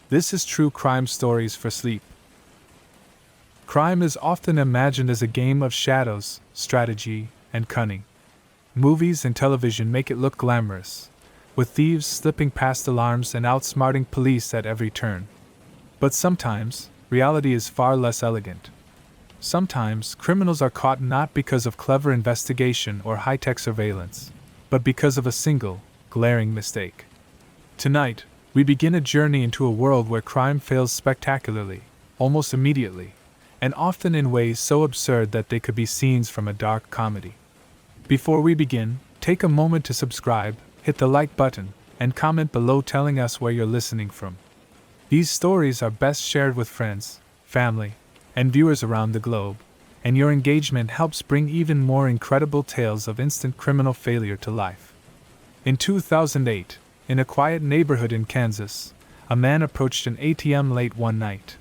This is True Crime Stories for Sleep. Crime is often imagined as a game of shadows, strategy, and cunning. Movies and television make it look glamorous, with thieves slipping past alarms and outsmarting police at every turn. But sometimes, reality is far less elegant. Sometimes, criminals are caught not because of clever investigation or high-tech surveillance, but because of a single, glaring mistake. Tonight, we begin a journey into a world where crime fails spectacularly, almost immediately, and often in ways so absurd that they could be scenes from a dark comedy. Before we begin, take a moment to subscribe, hit the like button, and comment below telling us where you're listening from. These stories are best shared with friends, family, and viewers around the globe, and your engagement helps bring even more incredible tales of instant criminal failure to life. In 2008, in a quiet neighborhood in Kansas, a man approached an ATM late one night.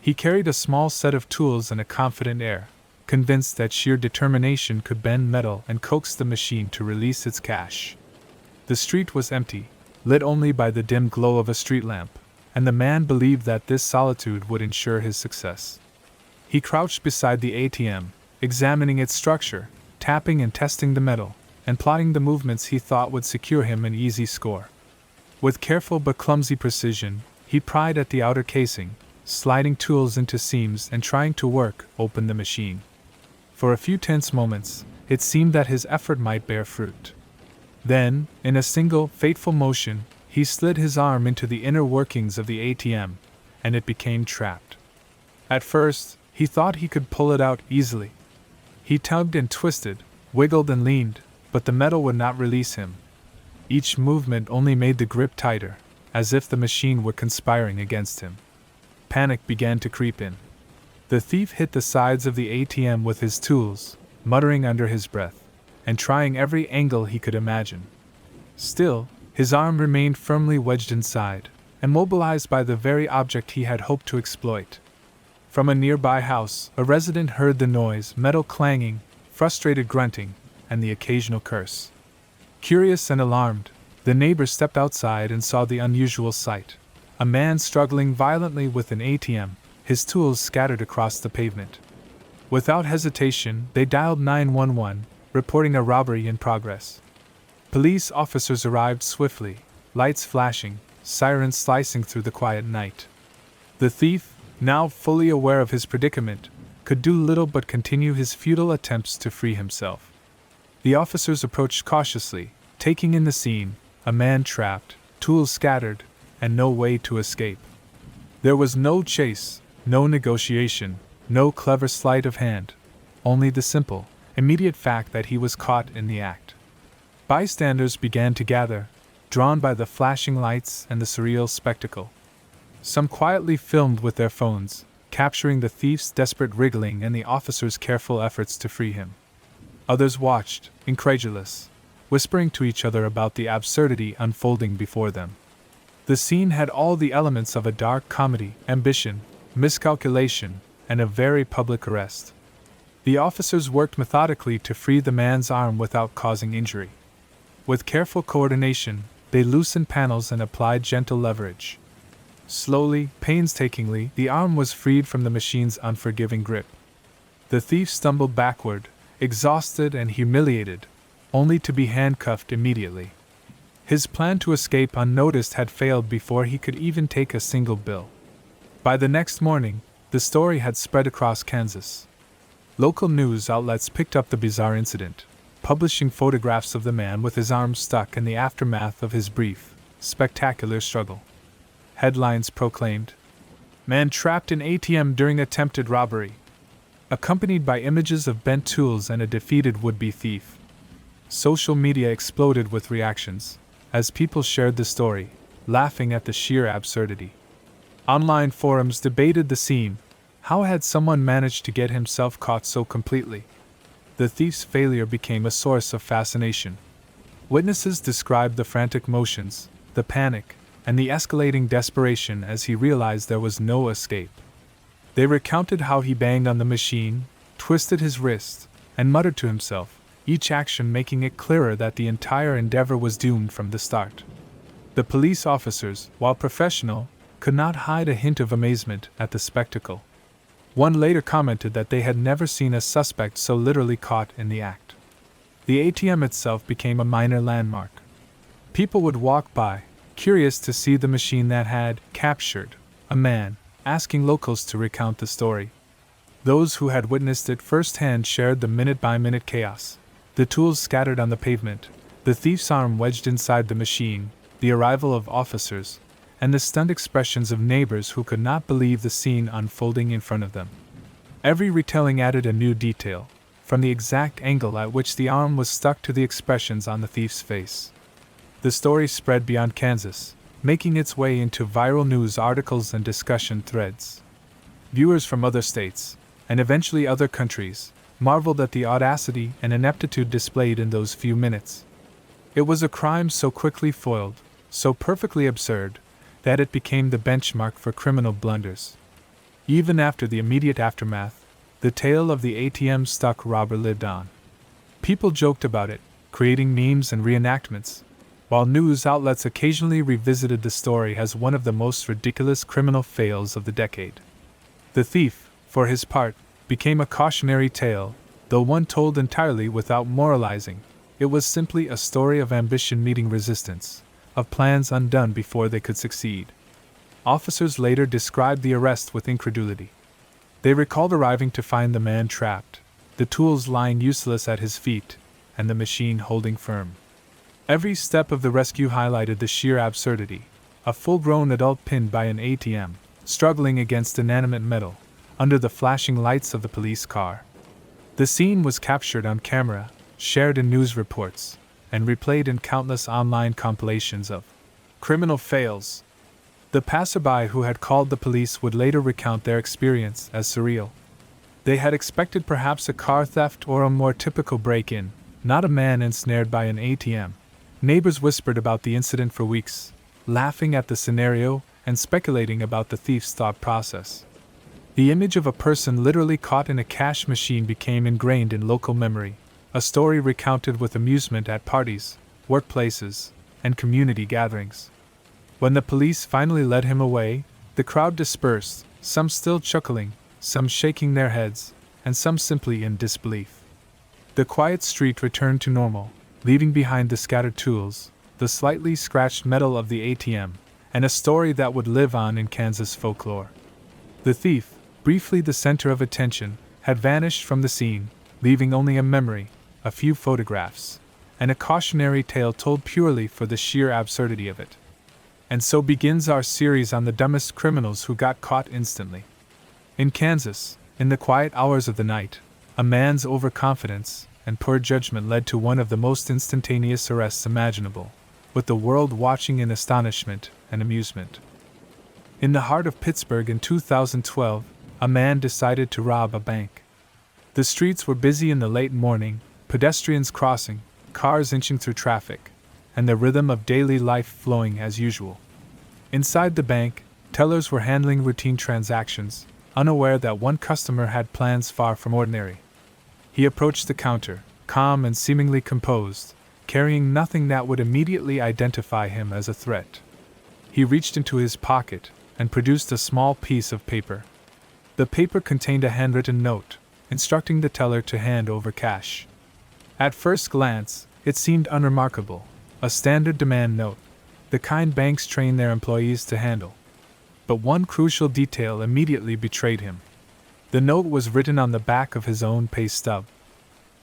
He carried a small set of tools and a confident air, convinced that sheer determination could bend metal and coax the machine to release its cash. The street was empty, lit only by the dim glow of a street lamp, and the man believed that this solitude would ensure his success. He crouched beside the ATM, examining its structure, tapping and testing the metal, and plotting the movements he thought would secure him an easy score. With careful but clumsy precision, he pried at the outer casing, sliding tools into seams and trying to work open the machine. For a few tense moments, it seemed that his effort might bear fruit. Then, in a single, fateful motion, he slid his arm into the inner workings of the ATM, and it became trapped. At first, he thought he could pull it out easily. He tugged and twisted, wiggled and leaned, but the metal would not release him. Each movement only made the grip tighter, as if the machine were conspiring against him. Panic began to creep in. The thief hit the sides of the ATM with his tools, muttering under his breath, and trying every angle he could imagine. Still, his arm remained firmly wedged inside, immobilized by the very object he had hoped to exploit. From a nearby house, a resident heard the noise, metal clanging, frustrated grunting, and the occasional curse. Curious and alarmed, the neighbor stepped outside and saw the unusual sight. A man struggling violently with an ATM, his tools scattered across the pavement. Without hesitation, they dialed 911, reporting a robbery in progress. Police officers arrived swiftly, lights flashing, sirens slicing through the quiet night. The thief, now fully aware of his predicament, could do little but continue his futile attempts to free himself. The officers approached cautiously, taking in the scene, a man trapped, tools scattered, and no way to escape. There was no chase, no negotiation, no clever sleight of hand, only the simple, immediate fact that he was caught in the act. Bystanders began to gather, drawn by the flashing lights and the surreal spectacle. Some quietly filmed with their phones, capturing the thief's desperate wriggling and the officers' careful efforts to free him. Others watched, incredulous, whispering to each other about the absurdity unfolding before them. The scene had all the elements of a dark comedy: ambition, miscalculation, and a very public arrest. The officers worked methodically to free the man's arm without causing injury. With careful coordination, they loosened panels and applied gentle leverage. Slowly, painstakingly, the arm was freed from the machine's unforgiving grip. The thief stumbled backward, exhausted and humiliated, only to be handcuffed immediately. His plan to escape unnoticed had failed before he could even take a single bill. By the next morning, the story had spread across Kansas. Local news outlets picked up the bizarre incident, publishing photographs of the man with his arm stuck in the aftermath of his brief, spectacular struggle. Headlines proclaimed, "Man trapped in ATM during attempted robbery," accompanied by images of bent tools and a defeated would-be thief. Social media exploded with reactions, as people shared the story, laughing at the sheer absurdity. Online forums debated the scene. How had someone managed to get himself caught so completely? The thief's failure became a source of fascination. Witnesses described the frantic motions, the panic, and the escalating desperation as he realized there was no escape. They recounted how he banged on the machine, twisted his wrist, and muttered to himself, each action making it clearer that the entire endeavor was doomed from the start. The police officers, while professional, could not hide a hint of amazement at the spectacle. One later commented that they had never seen a suspect so literally caught in the act. The ATM itself became a minor landmark. People would walk by, curious to see the machine that had captured a man, asking locals to recount the story. Those who had witnessed it firsthand shared the minute-by-minute chaos. The tools scattered on the pavement, the thief's arm wedged inside the machine, the arrival of officers, and the stunned expressions of neighbors who could not believe the scene unfolding in front of them. Every retelling added a new detail, from the exact angle at which the arm was stuck to the expressions on the thief's face. The story spread beyond Kansas, making its way into viral news articles and discussion threads. Viewers from other states, and eventually other countries, marveled at the audacity and ineptitude displayed in those few minutes. It was a crime so quickly foiled, so perfectly absurd, that it became the benchmark for criminal blunders. Even after the immediate aftermath, the tale of the ATM-stuck robber lived on. People joked about it, creating memes and reenactments, while news outlets occasionally revisited the story as one of the most ridiculous criminal fails of the decade. The thief, for his part, became a cautionary tale, though one told entirely without moralizing. It was simply a story of ambition meeting resistance, of plans undone before they could succeed. Officers later described the arrest with incredulity. They recalled arriving to find the man trapped, the tools lying useless at his feet, and the machine holding firm. Every step of the rescue highlighted the sheer absurdity. A full-grown adult pinned by an ATM, struggling against inanimate metal, under the flashing lights of the police car. The scene was captured on camera, shared in news reports, and replayed in countless online compilations of criminal fails. The passerby who had called the police would later recount their experience as surreal. They had expected perhaps a car theft or a more typical break-in, not a man ensnared by an ATM. Neighbors whispered about the incident for weeks, laughing at the scenario and speculating about the thief's thought process. The image of a person literally caught in a cash machine became ingrained in local memory, a story recounted with amusement at parties, workplaces, and community gatherings. When the police finally led him away, the crowd dispersed, some still chuckling, some shaking their heads, and some simply in disbelief. The quiet street returned to normal, leaving behind the scattered tools, the slightly scratched metal of the ATM, and a story that would live on in Kansas folklore. The thief, briefly the center of attention, had vanished from the scene, leaving only a memory, a few photographs, and a cautionary tale told purely for the sheer absurdity of it. And so begins our series on the dumbest criminals who got caught instantly. In Kansas, in the quiet hours of the night, a man's overconfidence and poor judgment led to one of the most instantaneous arrests imaginable, with the world watching in astonishment and amusement. In the heart of Pittsburgh in 2012, a man decided to rob a bank. The streets were busy in the late morning, pedestrians crossing, cars inching through traffic, and the rhythm of daily life flowing as usual. Inside the bank, tellers were handling routine transactions, unaware that one customer had plans far from ordinary. He approached the counter, calm and seemingly composed, carrying nothing that would immediately identify him as a threat. He reached into his pocket and produced a small piece of paper. The paper contained a handwritten note, instructing the teller to hand over cash. At first glance, it seemed unremarkable, a standard demand note, the kind banks train their employees to handle. But one crucial detail immediately betrayed him. The note was written on the back of his own pay stub.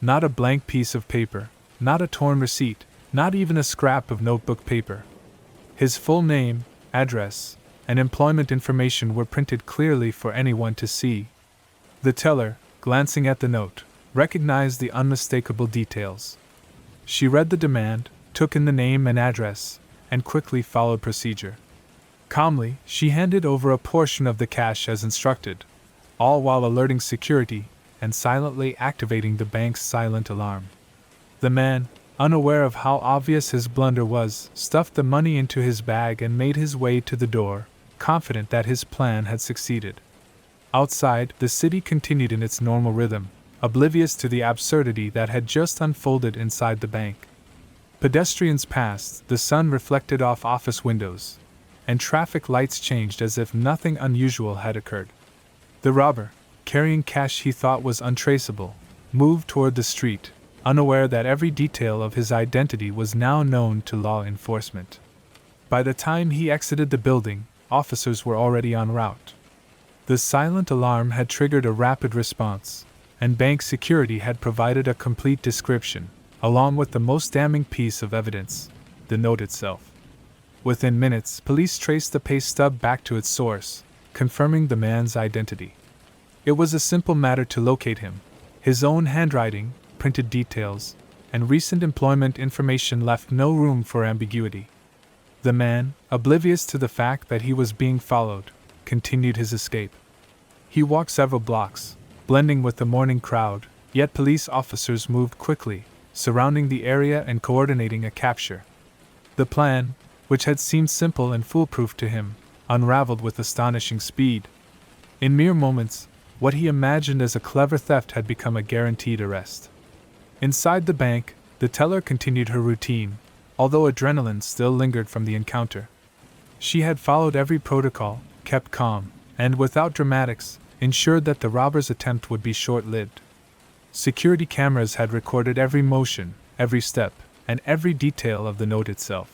Not a blank piece of paper, not a torn receipt, not even a scrap of notebook paper. His full name, address, and employment information were printed clearly for anyone to see. The teller, glancing at the note, recognized the unmistakable details. She read the demand, took in the name and address, and quickly followed procedure. Calmly, she handed over a portion of the cash as instructed, all while alerting security and silently activating the bank's silent alarm. The man, unaware of how obvious his blunder was, stuffed the money into his bag and made his way to the door, confident that his plan had succeeded. Outside, the city continued in its normal rhythm, oblivious to the absurdity that had just unfolded inside the bank. Pedestrians passed, the sun reflected off office windows, and traffic lights changed as if nothing unusual had occurred. The robber, carrying cash he thought was untraceable, moved toward the street, unaware that every detail of his identity was now known to law enforcement. By the time he exited the building, officers were already en route. The silent alarm had triggered a rapid response, and bank security had provided a complete description, along with the most damning piece of evidence, the note itself. Within minutes, police traced the pay stub back to its source, confirming the man's identity. It was a simple matter to locate him. His own handwriting, printed details, and recent employment information left no room for ambiguity. The man, oblivious to the fact that he was being followed, continued his escape. He walked several blocks, blending with the morning crowd, yet police officers moved quickly, surrounding the area and coordinating a capture. The plan, which had seemed simple and foolproof to him, unraveled with astonishing speed. In mere moments, what he imagined as a clever theft had become a guaranteed arrest. Inside the bank, the teller continued her routine, although adrenaline still lingered from the encounter. She had followed every protocol, kept calm, and without dramatics, ensured that the robber's attempt would be short-lived. Security cameras had recorded every motion, every step, and every detail of the note itself.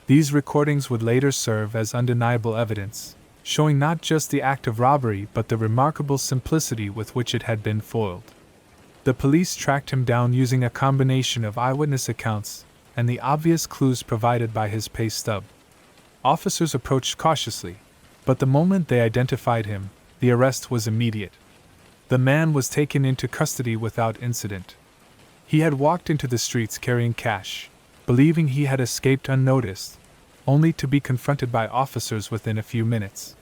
These recordings would later serve as undeniable evidence, showing not just the act of robbery but the remarkable simplicity with which it had been foiled. The police tracked him down using a combination of eyewitness accounts and the obvious clues provided by his pay stub. Officers approached cautiously, but the moment they identified him, the arrest was immediate. The man was taken into custody without incident. He had walked into the streets carrying cash, believing he had escaped unnoticed, only to be confronted by officers within a few minutes.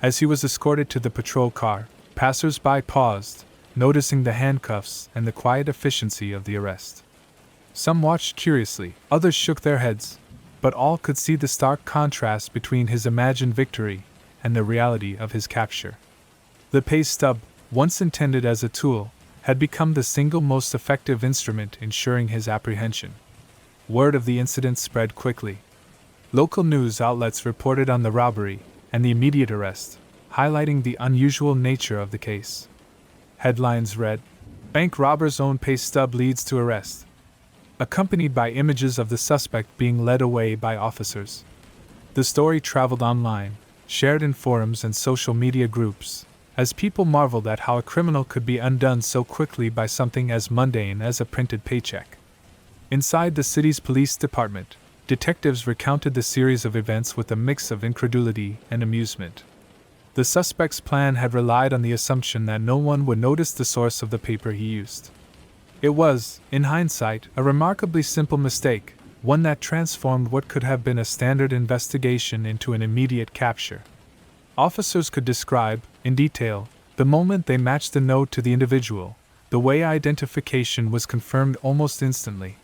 As he was escorted to the patrol car, passers-by paused, noticing the handcuffs and the quiet efficiency of the arrest. Some watched curiously, others shook their heads, but all could see the stark contrast between his imagined victory and the reality of his capture. The pay stub, once intended as a tool, had become the single most effective instrument ensuring his apprehension. Word of the incident spread quickly. Local news outlets reported on the robbery and the immediate arrest, highlighting the unusual nature of the case. Headlines read, "Bank robber's own pay stub leads to arrest," accompanied by images of the suspect being led away by officers. The story traveled online, shared in forums and social media groups, as people marveled at how a criminal could be undone so quickly by something as mundane as a printed paycheck. Inside the city's police department, detectives recounted the series of events with a mix of incredulity and amusement. The suspect's plan had relied on the assumption that no one would notice the source of the paper he used. It was, in hindsight, a remarkably simple mistake, one that transformed what could have been a standard investigation into an immediate capture. Officers could describe, in detail, the moment they matched the note to the individual, the way identification was confirmed almost instantly,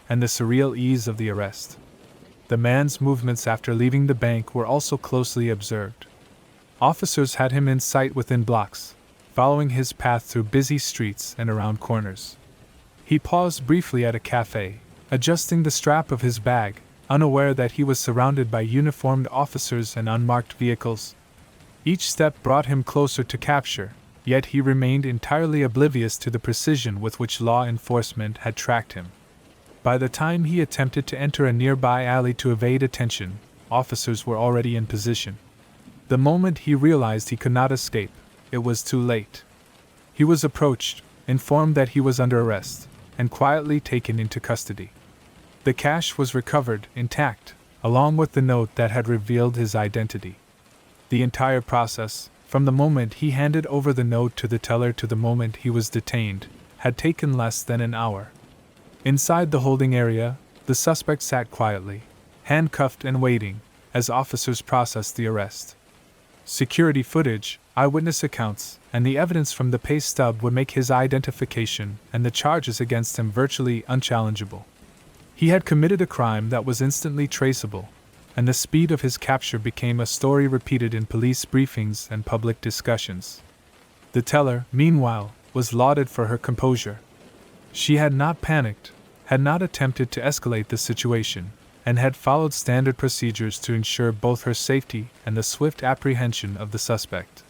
and the surreal ease of the arrest. The man's movements after leaving the bank were also closely observed. Officers had him in sight within blocks, following his path through busy streets and around corners. He paused briefly at a cafe, adjusting the strap of his bag, unaware that he was surrounded by uniformed officers and unmarked vehicles. Each step brought him closer to capture, yet he remained entirely oblivious to the precision with which law enforcement had tracked him. By the time he attempted to enter a nearby alley to evade attention, officers were already in position. The moment he realized he could not escape, it was too late. He was approached, informed that he was under arrest, and quietly taken into custody. The cash was recovered, intact, along with the note that had revealed his identity. The entire process, from the moment he handed over the note to the teller to the moment he was detained, had taken less than an hour. Inside the holding area, the suspect sat quietly, handcuffed and waiting, as officers processed the arrest. Security footage, eyewitness accounts, and the evidence from the pay stub would make his identification and the charges against him virtually unchallengeable. He had committed a crime that was instantly traceable, and the speed of his capture became a story repeated in police briefings and public discussions. The teller, meanwhile, was lauded for her composure. She had not panicked, had not attempted to escalate the situation, and had followed standard procedures to ensure both her safety and the swift apprehension of the suspect.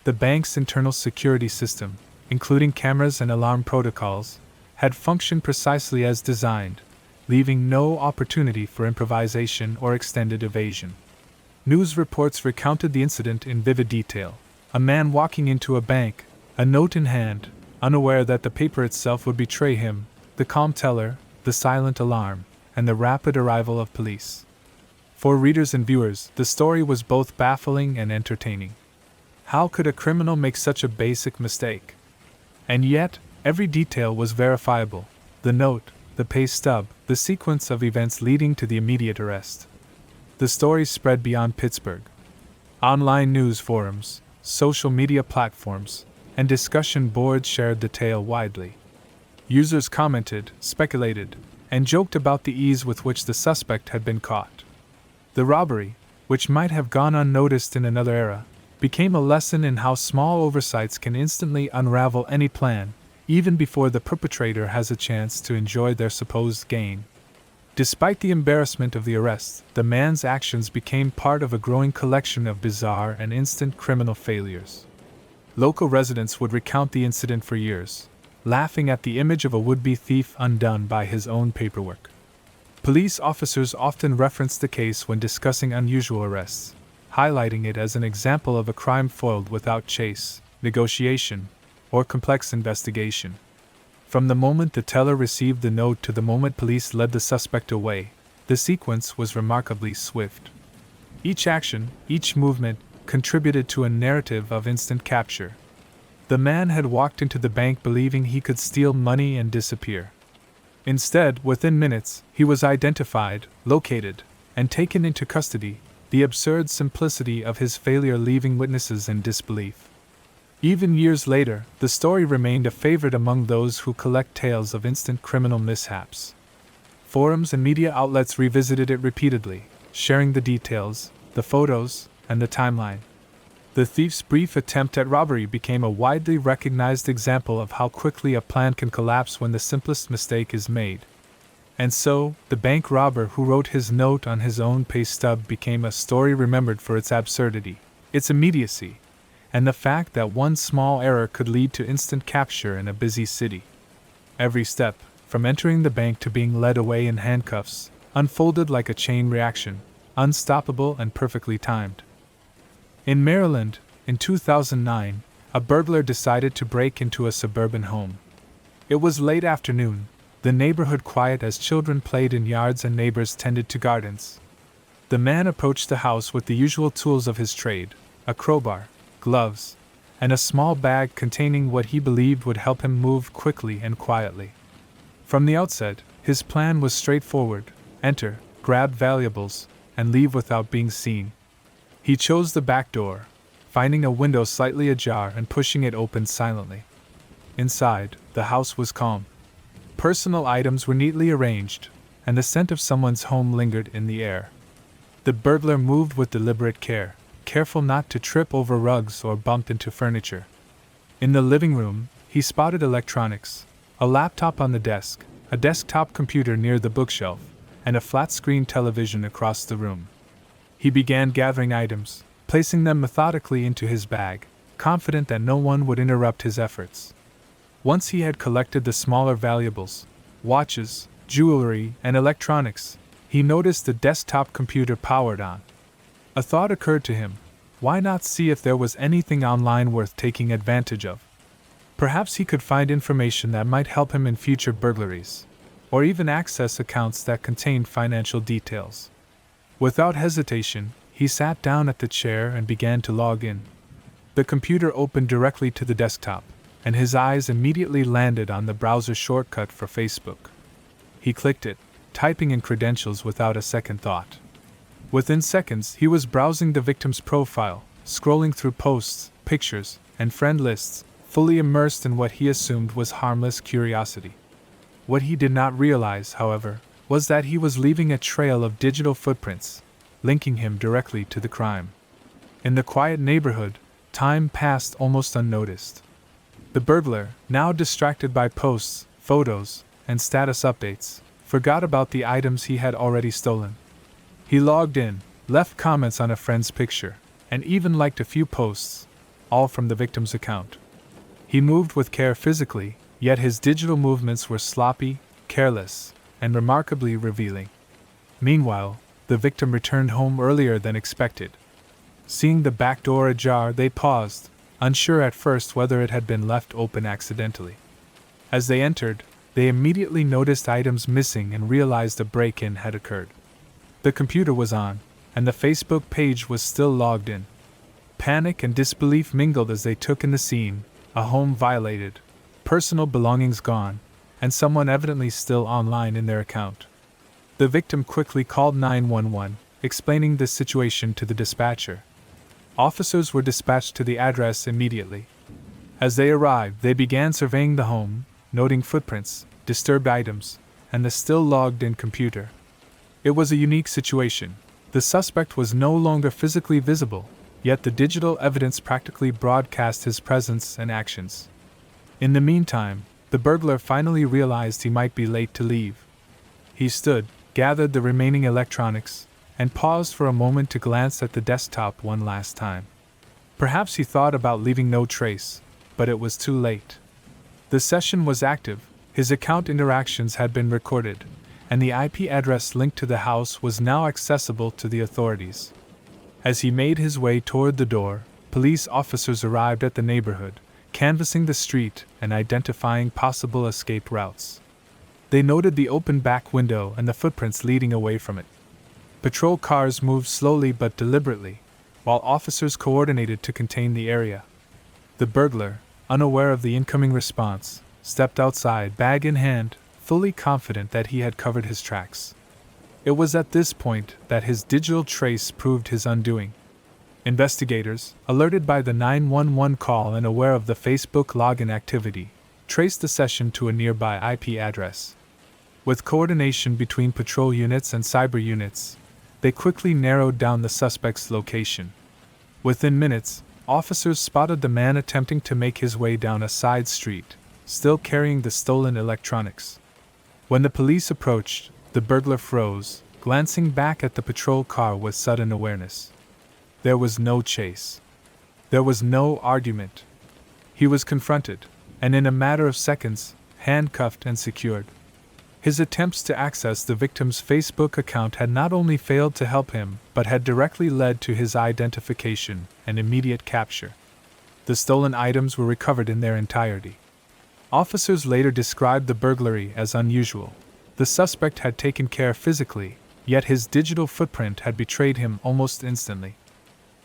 The bank's internal security system, including cameras and alarm protocols, had functioned precisely as designed, leaving no opportunity for improvisation or extended evasion. News reports recounted the incident in vivid detail. A man walking into a bank, a note in hand, unaware that the paper itself would betray him, the calm teller, the silent alarm, and the rapid arrival of police. For readers and viewers, the story was both baffling and entertaining. How could a criminal make such a basic mistake? And yet, every detail was verifiable: the note, the pay stub, the sequence of events leading to the immediate arrest. The story spread beyond Pittsburgh. Online news forums, social media platforms, and discussion boards shared the tale widely. Users commented, speculated, and joked about the ease with which the suspect had been caught. The robbery, which might have gone unnoticed in another era, became a lesson in how small oversights can instantly unravel any plan, even before the perpetrator has a chance to enjoy their supposed gain. Despite the embarrassment of the arrest, the man's actions became part of a growing collection of bizarre and instant criminal failures. Local residents would recount the incident for years, laughing at the image of a would-be thief undone by his own paperwork. Police officers often referenced the case when discussing unusual arrests, highlighting it as an example of a crime foiled without chase, negotiation, or complex investigation. From the moment the teller received the note to the moment police led the suspect away, the sequence was remarkably swift. Each action, each movement, contributed to a narrative of instant capture. The man had walked into the bank believing he could steal money and disappear. Instead, within minutes, he was identified, located, and taken into custody, the absurd simplicity of his failure leaving witnesses in disbelief. Even years later, the story remained a favorite among those who collect tales of instant criminal mishaps. Forums and media outlets revisited it repeatedly, sharing the details, the photos, and the timeline. The thief's brief attempt at robbery became a widely recognized example of how quickly a plan can collapse when the simplest mistake is made. And so, the bank robber who wrote his note on his own pay stub became a story remembered for its absurdity, its immediacy, and the fact that one small error could lead to instant capture in a busy city. Every step, from entering the bank to being led away in handcuffs, unfolded like a chain reaction, unstoppable and perfectly timed. In Maryland, in 2009, a burglar decided to break into a suburban home. It was late afternoon, the neighborhood quiet as children played in yards and neighbors tended to gardens. The man approached the house with the usual tools of his trade: a crowbar, gloves, and a small bag containing what he believed would help him move quickly and quietly. From the outset, his plan was straightforward: enter, grab valuables, and leave without being seen. He chose the back door, finding a window slightly ajar and pushing it open silently. Inside, the house was calm. Personal items were neatly arranged, and the scent of someone's home lingered in the air. The burglar moved with deliberate care, careful not to trip over rugs or bump into furniture. In the living room, he spotted electronics: a laptop on the desk, a desktop computer near the bookshelf, and a flat-screen television across the room. He began gathering items, placing them methodically into his bag, confident that no one would interrupt his efforts. Once he had collected the smaller valuables, watches, jewelry, and electronics, he noticed the desktop computer powered on. A thought occurred to him: why not see if there was anything online worth taking advantage of? Perhaps he could find information that might help him in future burglaries, or even access accounts that contained financial details. Without hesitation, he sat down at the chair and began to log in. The computer opened directly to the desktop, and his eyes immediately landed on the browser shortcut for Facebook. He clicked it, typing in credentials without a second thought. Within seconds, he was browsing the victim's profile, scrolling through posts, pictures, and friend lists, fully immersed in what he assumed was harmless curiosity. What he did not realize, however, was that he was leaving a trail of digital footprints, linking him directly to the crime. In the quiet neighborhood, time passed almost unnoticed. The burglar, now distracted by posts, photos, and status updates, forgot about the items he had already stolen. He logged in, left comments on a friend's picture, and even liked a few posts, all from the victim's account. He moved with care physically, yet his digital movements were sloppy, careless, and remarkably revealing. Meanwhile, the victim returned home earlier than expected. Seeing the back door ajar, they paused, unsure at first whether it had been left open accidentally. As they entered, they immediately noticed items missing and realized a break-in had occurred. The computer was on, and the Facebook page was still logged in. Panic and disbelief mingled as they took in the scene: a home violated, personal belongings gone, and someone evidently still online in their account. The victim quickly called 911, explaining the situation to the dispatcher. Officers were dispatched to the address immediately. As they arrived, they began surveying the home, noting footprints, disturbed items, and the still logged-in computer. It was a unique situation. The suspect was no longer physically visible, yet the digital evidence practically broadcast his presence and actions. In the meantime, the burglar finally realized he might be late to leave. He stood, gathered the remaining electronics, and paused for a moment to glance at the desktop one last time. Perhaps he thought about leaving no trace, but it was too late. The session was active, his account interactions had been recorded, and the IP address linked to the house was now accessible to the authorities. As he made his way toward the door, police officers arrived at the neighborhood, canvassing the street and identifying possible escape routes. They noted the open back window and the footprints leading away from it. Patrol cars moved slowly but deliberately, while officers coordinated to contain the area. The burglar, unaware of the incoming response, stepped outside, bag in hand, fully confident that he had covered his tracks. It was at this point that his digital trace proved his undoing. Investigators, alerted by the 911 call and aware of the Facebook login activity, traced the session to a nearby IP address. With coordination between patrol units and cyber units, they quickly narrowed down the suspect's location. Within minutes, officers spotted the man attempting to make his way down a side street, still carrying the stolen electronics. When the police approached, the burglar froze, glancing back at the patrol car with sudden awareness. There was no chase. There was no argument. He was confronted, and in a matter of seconds, handcuffed and secured. His attempts to access the victim's Facebook account had not only failed to help him, but had directly led to his identification and immediate capture. The stolen items were recovered in their entirety. Officers later described the burglary as unusual. The suspect had taken care physically, yet his digital footprint had betrayed him almost instantly.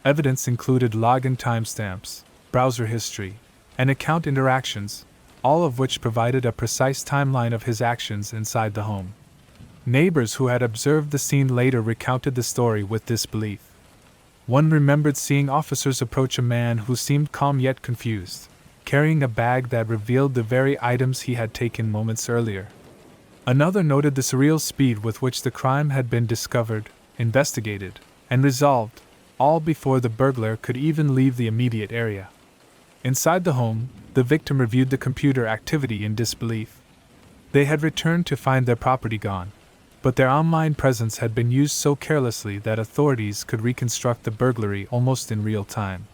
Evidence included login timestamps, browser history, and account interactions, all of which provided a precise timeline of his actions inside the home. Neighbors who had observed the scene later recounted the story with disbelief. One remembered seeing officers approach a man who seemed calm yet confused, carrying a bag that revealed the very items he had taken moments earlier. Another noted the surreal speed with which the crime had been discovered, investigated, and resolved, all before the burglar could even leave the immediate area. Inside the home, the victim reviewed the computer activity in disbelief. They had returned to find their property gone, but their online presence had been used so carelessly that authorities could reconstruct the burglary almost in real time.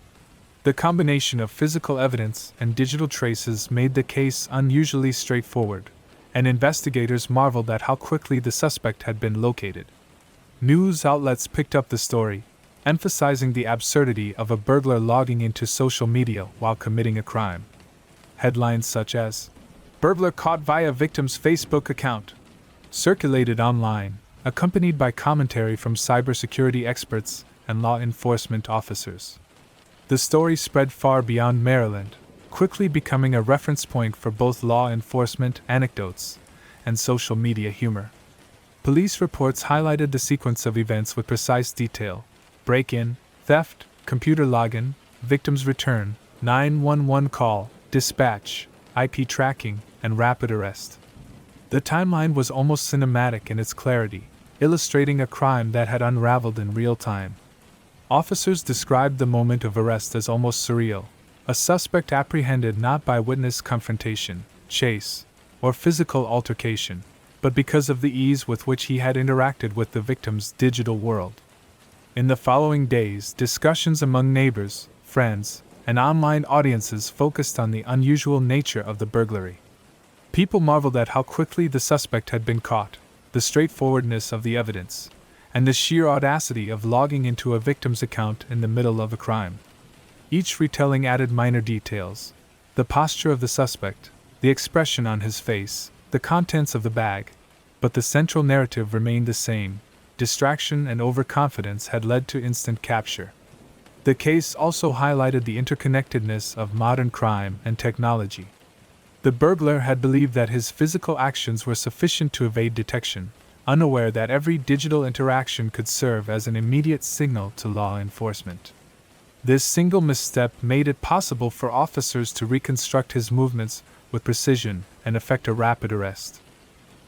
The combination of physical evidence and digital traces made the case unusually straightforward, and investigators marveled at how quickly the suspect had been located. News outlets picked up the story, emphasizing the absurdity of a burglar logging into social media while committing a crime. Headlines such as, "Burglar caught via victim's Facebook account," circulated online, accompanied by commentary from cybersecurity experts and law enforcement officers. The story spread far beyond Maryland, quickly becoming a reference point for both law enforcement anecdotes and social media humor. Police reports highlighted the sequence of events with precise detail: break-in, theft, computer login, victim's return, 911 call, dispatch, IP tracking, and rapid arrest. The timeline was almost cinematic in its clarity, illustrating a crime that had unraveled in real time. Officers described the moment of arrest as almost surreal, a suspect apprehended not by witness confrontation, chase, or physical altercation, but because of the ease with which he had interacted with the victim's digital world. In the following days, discussions among neighbors, friends, and online audiences focused on the unusual nature of the burglary. People marveled at how quickly the suspect had been caught, the straightforwardness of the evidence, and the sheer audacity of logging into a victim's account in the middle of a crime. Each retelling added minor details: the posture of the suspect, the expression on his face, the contents of the bag, but the central narrative remained the same: distraction and overconfidence had led to instant capture. The case also highlighted the interconnectedness of modern crime and technology. The burglar had believed that his physical actions were sufficient to evade detection, unaware that every digital interaction could serve as an immediate signal to law enforcement. This single misstep made it possible for officers to reconstruct his movements with precision and effect a rapid arrest.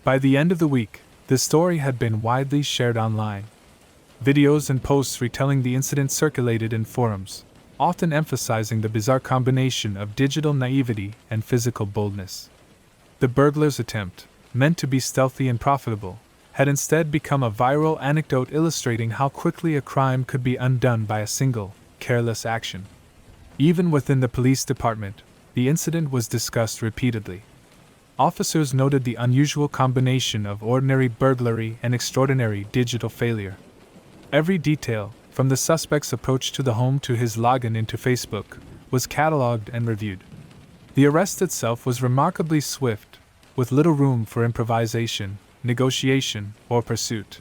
By the end of the week, the story had been widely shared online. Videos and posts retelling the incident circulated in forums, often emphasizing the bizarre combination of digital naivety and physical boldness. The burglar's attempt, meant to be stealthy and profitable, had instead become a viral anecdote illustrating how quickly a crime could be undone by a single, careless action. Even within the police department, the incident was discussed repeatedly. Officers noted the unusual combination of ordinary burglary and extraordinary digital failure. Every detail, from the suspect's approach to the home to his login into Facebook, was catalogued and reviewed. The arrest itself was remarkably swift, with little room for improvisation, negotiation, or pursuit.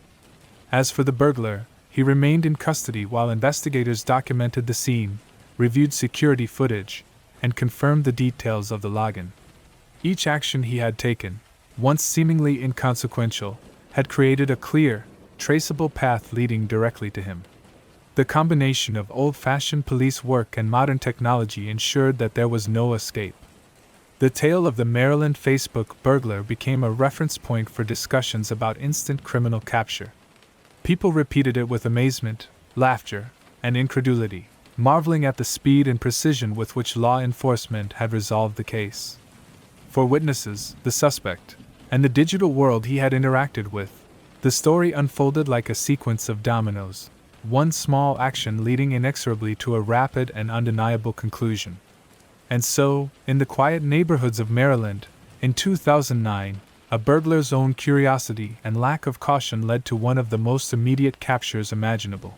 As for the burglar, he remained in custody while investigators documented the scene, reviewed security footage, and confirmed the details of the login. Each action he had taken, once seemingly inconsequential, had created a clear, traceable path leading directly to him. The combination of old-fashioned police work and modern technology ensured that there was no escape. The tale of the Maryland Facebook burglar became a reference point for discussions about instant criminal capture. People repeated it with amazement, laughter, and incredulity, marveling at the speed and precision with which law enforcement had resolved the case. For witnesses, the suspect, and the digital world he had interacted with, the story unfolded like a sequence of dominoes, one small action leading inexorably to a rapid and undeniable conclusion. And so, in the quiet neighborhoods of Maryland, in 2009, a burglar's own curiosity and lack of caution led to one of the most immediate captures imaginable.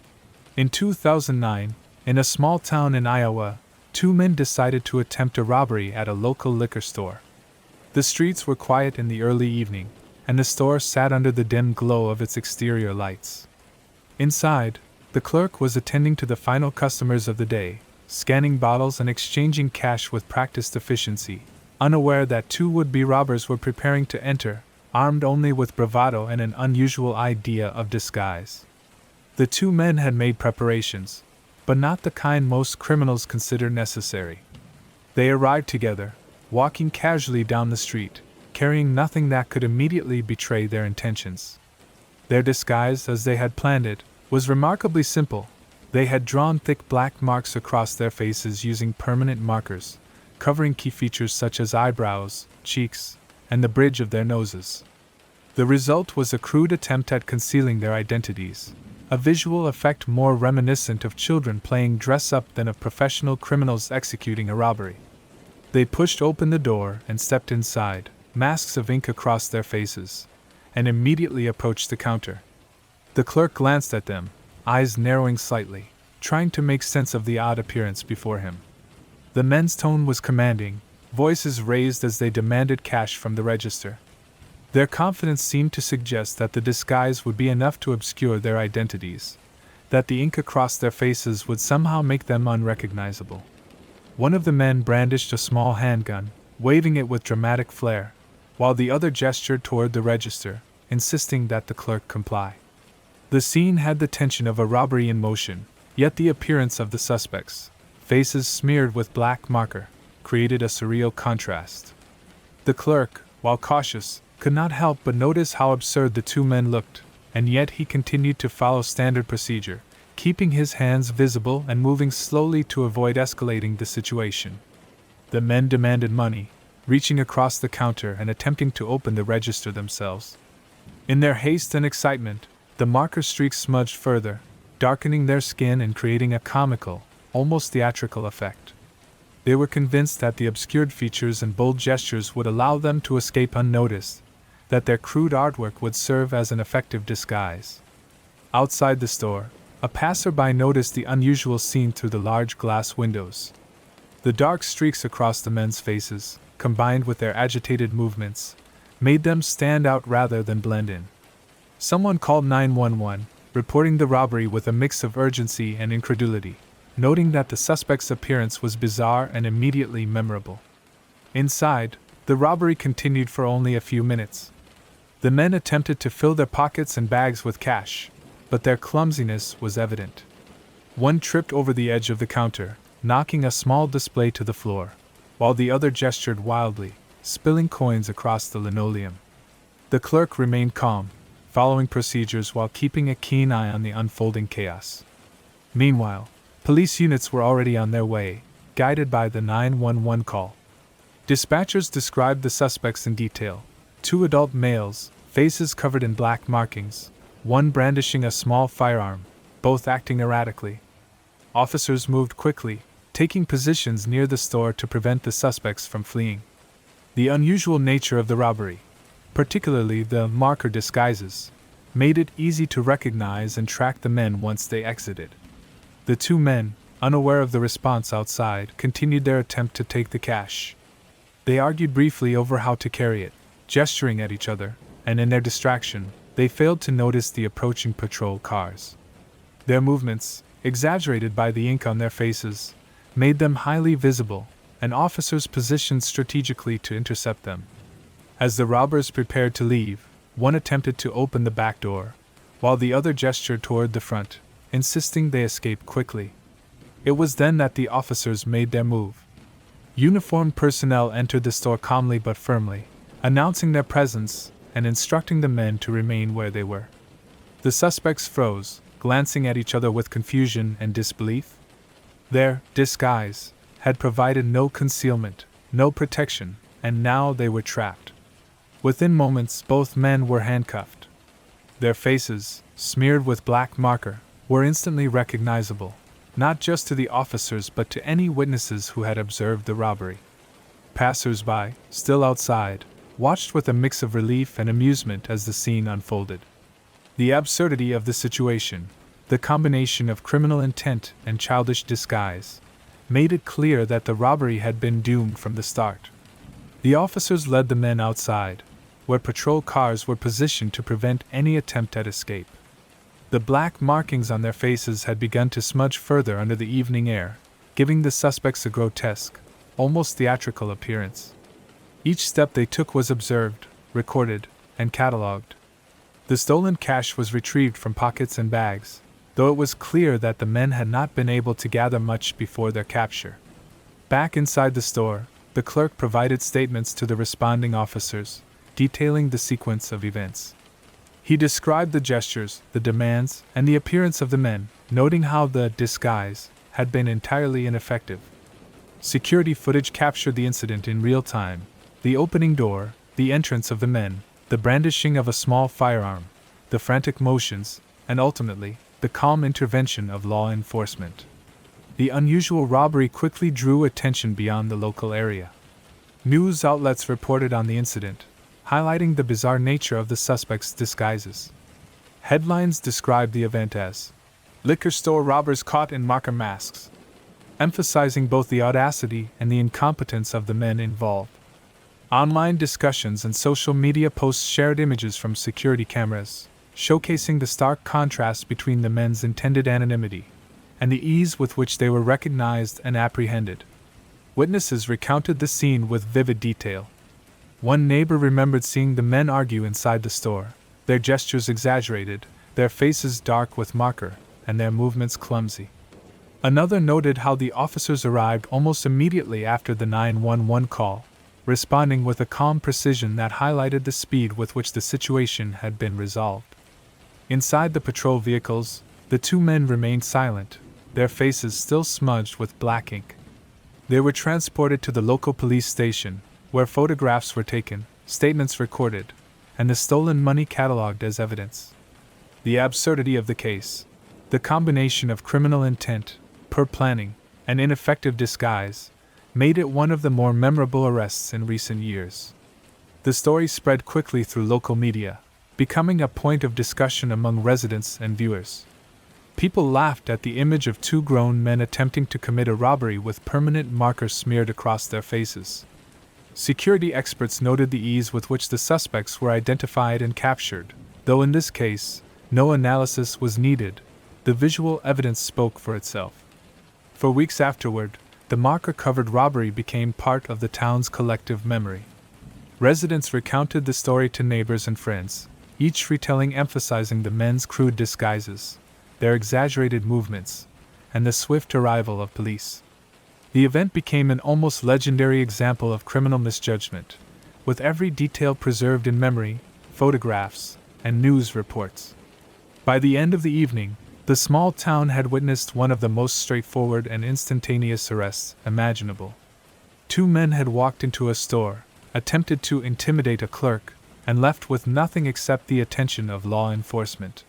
In 2009, in a small town in Iowa, two men decided to attempt a robbery at a local liquor store. The streets were quiet in the early evening, and the store sat under the dim glow of its exterior lights. Inside, the clerk was attending to the final customers of the day, scanning bottles and exchanging cash with practiced efficiency, unaware that two would-be robbers were preparing to enter, armed only with bravado and an unusual idea of disguise. The two men had made preparations, but not the kind most criminals consider necessary. They arrived together, walking casually down the street, carrying nothing that could immediately betray their intentions. Their disguise, as they had planned it, was remarkably simple. They had drawn thick black marks across their faces using permanent markers, covering key features such as eyebrows, cheeks, and the bridge of their noses. The result was a crude attempt at concealing their identities, a visual effect more reminiscent of children playing dress-up than of professional criminals executing a robbery. They pushed open the door and stepped inside, masks of ink across their faces, and immediately approached the counter. The clerk glanced at them, eyes narrowing slightly, trying to make sense of the odd appearance before him. The men's tone was commanding, voices raised as they demanded cash from the register. Their confidence seemed to suggest that the disguise would be enough to obscure their identities, that the ink across their faces would somehow make them unrecognizable. One of the men brandished a small handgun, waving it with dramatic flair, while the other gestured toward the register, insisting that the clerk comply. The scene had the tension of a robbery in motion, yet the appearance of the suspects, faces smeared with black marker, created a surreal contrast. The clerk, while cautious, could not help but notice how absurd the two men looked, and yet he continued to follow standard procedure, keeping his hands visible and moving slowly to avoid escalating the situation. The men demanded money, reaching across the counter and attempting to open the register themselves, In their haste and excitement, the marker streaks smudged further, darkening their skin and creating a comical, almost theatrical effect. They were convinced that the obscured features and bold gestures would allow them to escape unnoticed, that their crude artwork would serve as an effective disguise. Outside the store, a passerby noticed the unusual scene through the large glass windows. The dark streaks across the men's faces, combined with their agitated movements, made them stand out rather than blend in. Someone called 911, reporting the robbery with a mix of urgency and incredulity, noting that the suspect's appearance was bizarre and immediately memorable. Inside, the robbery continued for only a few minutes. The men attempted to fill their pockets and bags with cash, but their clumsiness was evident. One tripped over the edge of the counter, knocking a small display to the floor, while the other gestured wildly, spilling coins across the linoleum. The clerk remained calm, following procedures while keeping a keen eye on the unfolding chaos. Meanwhile, police units were already on their way, guided by the 911 call. Dispatchers described the suspects in detail: 2 adult males, faces covered in black markings, one brandishing a small firearm, both acting erratically. Officers moved quickly, taking positions near the store to prevent the suspects from fleeing. The unusual nature of the robbery, particularly the marker disguises, made it easy to recognize and track the men once they exited. The 2 men, unaware of the response outside, continued their attempt to take the cash. They argued briefly over how to carry it, gesturing at each other, and in their distraction, they failed to notice the approaching patrol cars. Their movements, exaggerated by the ink on their faces, made them highly visible, and officers positioned strategically to intercept them. As the robbers prepared to leave, one attempted to open the back door, while the other gestured toward the front, insisting they escape quickly. It was then that the officers made their move. Uniformed personnel entered the store calmly but firmly, announcing their presence and instructing the men to remain where they were. The suspects froze, glancing at each other with confusion and disbelief. Their disguise had provided no concealment, no protection, and now they were trapped. Within moments, both men were handcuffed. Their faces, smeared with black marker, were instantly recognizable, not just to the officers but to any witnesses who had observed the robbery. Passers-by, still outside, watched with a mix of relief and amusement as the scene unfolded. The absurdity of the situation, the combination of criminal intent and childish disguise, made it clear that the robbery had been doomed from the start. The officers led the men outside, where patrol cars were positioned to prevent any attempt at escape. The black markings on their faces had begun to smudge further under the evening air, giving the suspects a grotesque, almost theatrical appearance. Each step they took was observed, recorded, and catalogued. The stolen cash was retrieved from pockets and bags, though it was clear that the men had not been able to gather much before their capture. Back inside the store, the clerk provided statements to the responding officers, detailing the sequence of events. He described the gestures, the demands, and the appearance of the men, noting how the disguise had been entirely ineffective. Security footage captured the incident in real time: the opening door, the entrance of the men, the brandishing of a small firearm, the frantic motions, and ultimately, the calm intervention of law enforcement. The unusual robbery quickly drew attention beyond the local area. News outlets reported on the incident, highlighting the bizarre nature of the suspects' disguises. Headlines described the event as "Liquor store robbers caught in marker masks," emphasizing both the audacity and the incompetence of the men involved. Online discussions and social media posts shared images from security cameras, showcasing the stark contrast between the men's intended anonymity and the ease with which they were recognized and apprehended. Witnesses recounted the scene with vivid detail. One neighbor remembered seeing the men argue inside the store, their gestures exaggerated, their faces dark with marker, and their movements clumsy. Another noted how the officers arrived almost immediately after the 911 call, responding with a calm precision that highlighted the speed with which the situation had been resolved. Inside the patrol vehicles, the 2 men remained silent, their faces still smudged with black ink. They were transported to the local police station, where photographs were taken, statements recorded, and the stolen money catalogued as evidence. The absurdity of the case, the combination of criminal intent, poor planning, and ineffective disguise, made it one of the more memorable arrests in recent years. The story spread quickly through local media, becoming a point of discussion among residents and viewers. People laughed at the image of two grown men attempting to commit a robbery with permanent markers smeared across their faces. Security experts noted the ease with which the suspects were identified and captured, though in this case, no analysis was needed. The visual evidence spoke for itself. For weeks afterward, the marker-covered robbery became part of the town's collective memory. Residents recounted the story to neighbors and friends, each retelling emphasizing the men's crude disguises, their exaggerated movements, and the swift arrival of police. The event became an almost legendary example of criminal misjudgment, with every detail preserved in memory, photographs, and news reports. By the end of the evening, the small town had witnessed one of the most straightforward and instantaneous arrests imaginable. Two men had walked into a store, attempted to intimidate a clerk, and left with nothing except the attention of law enforcement.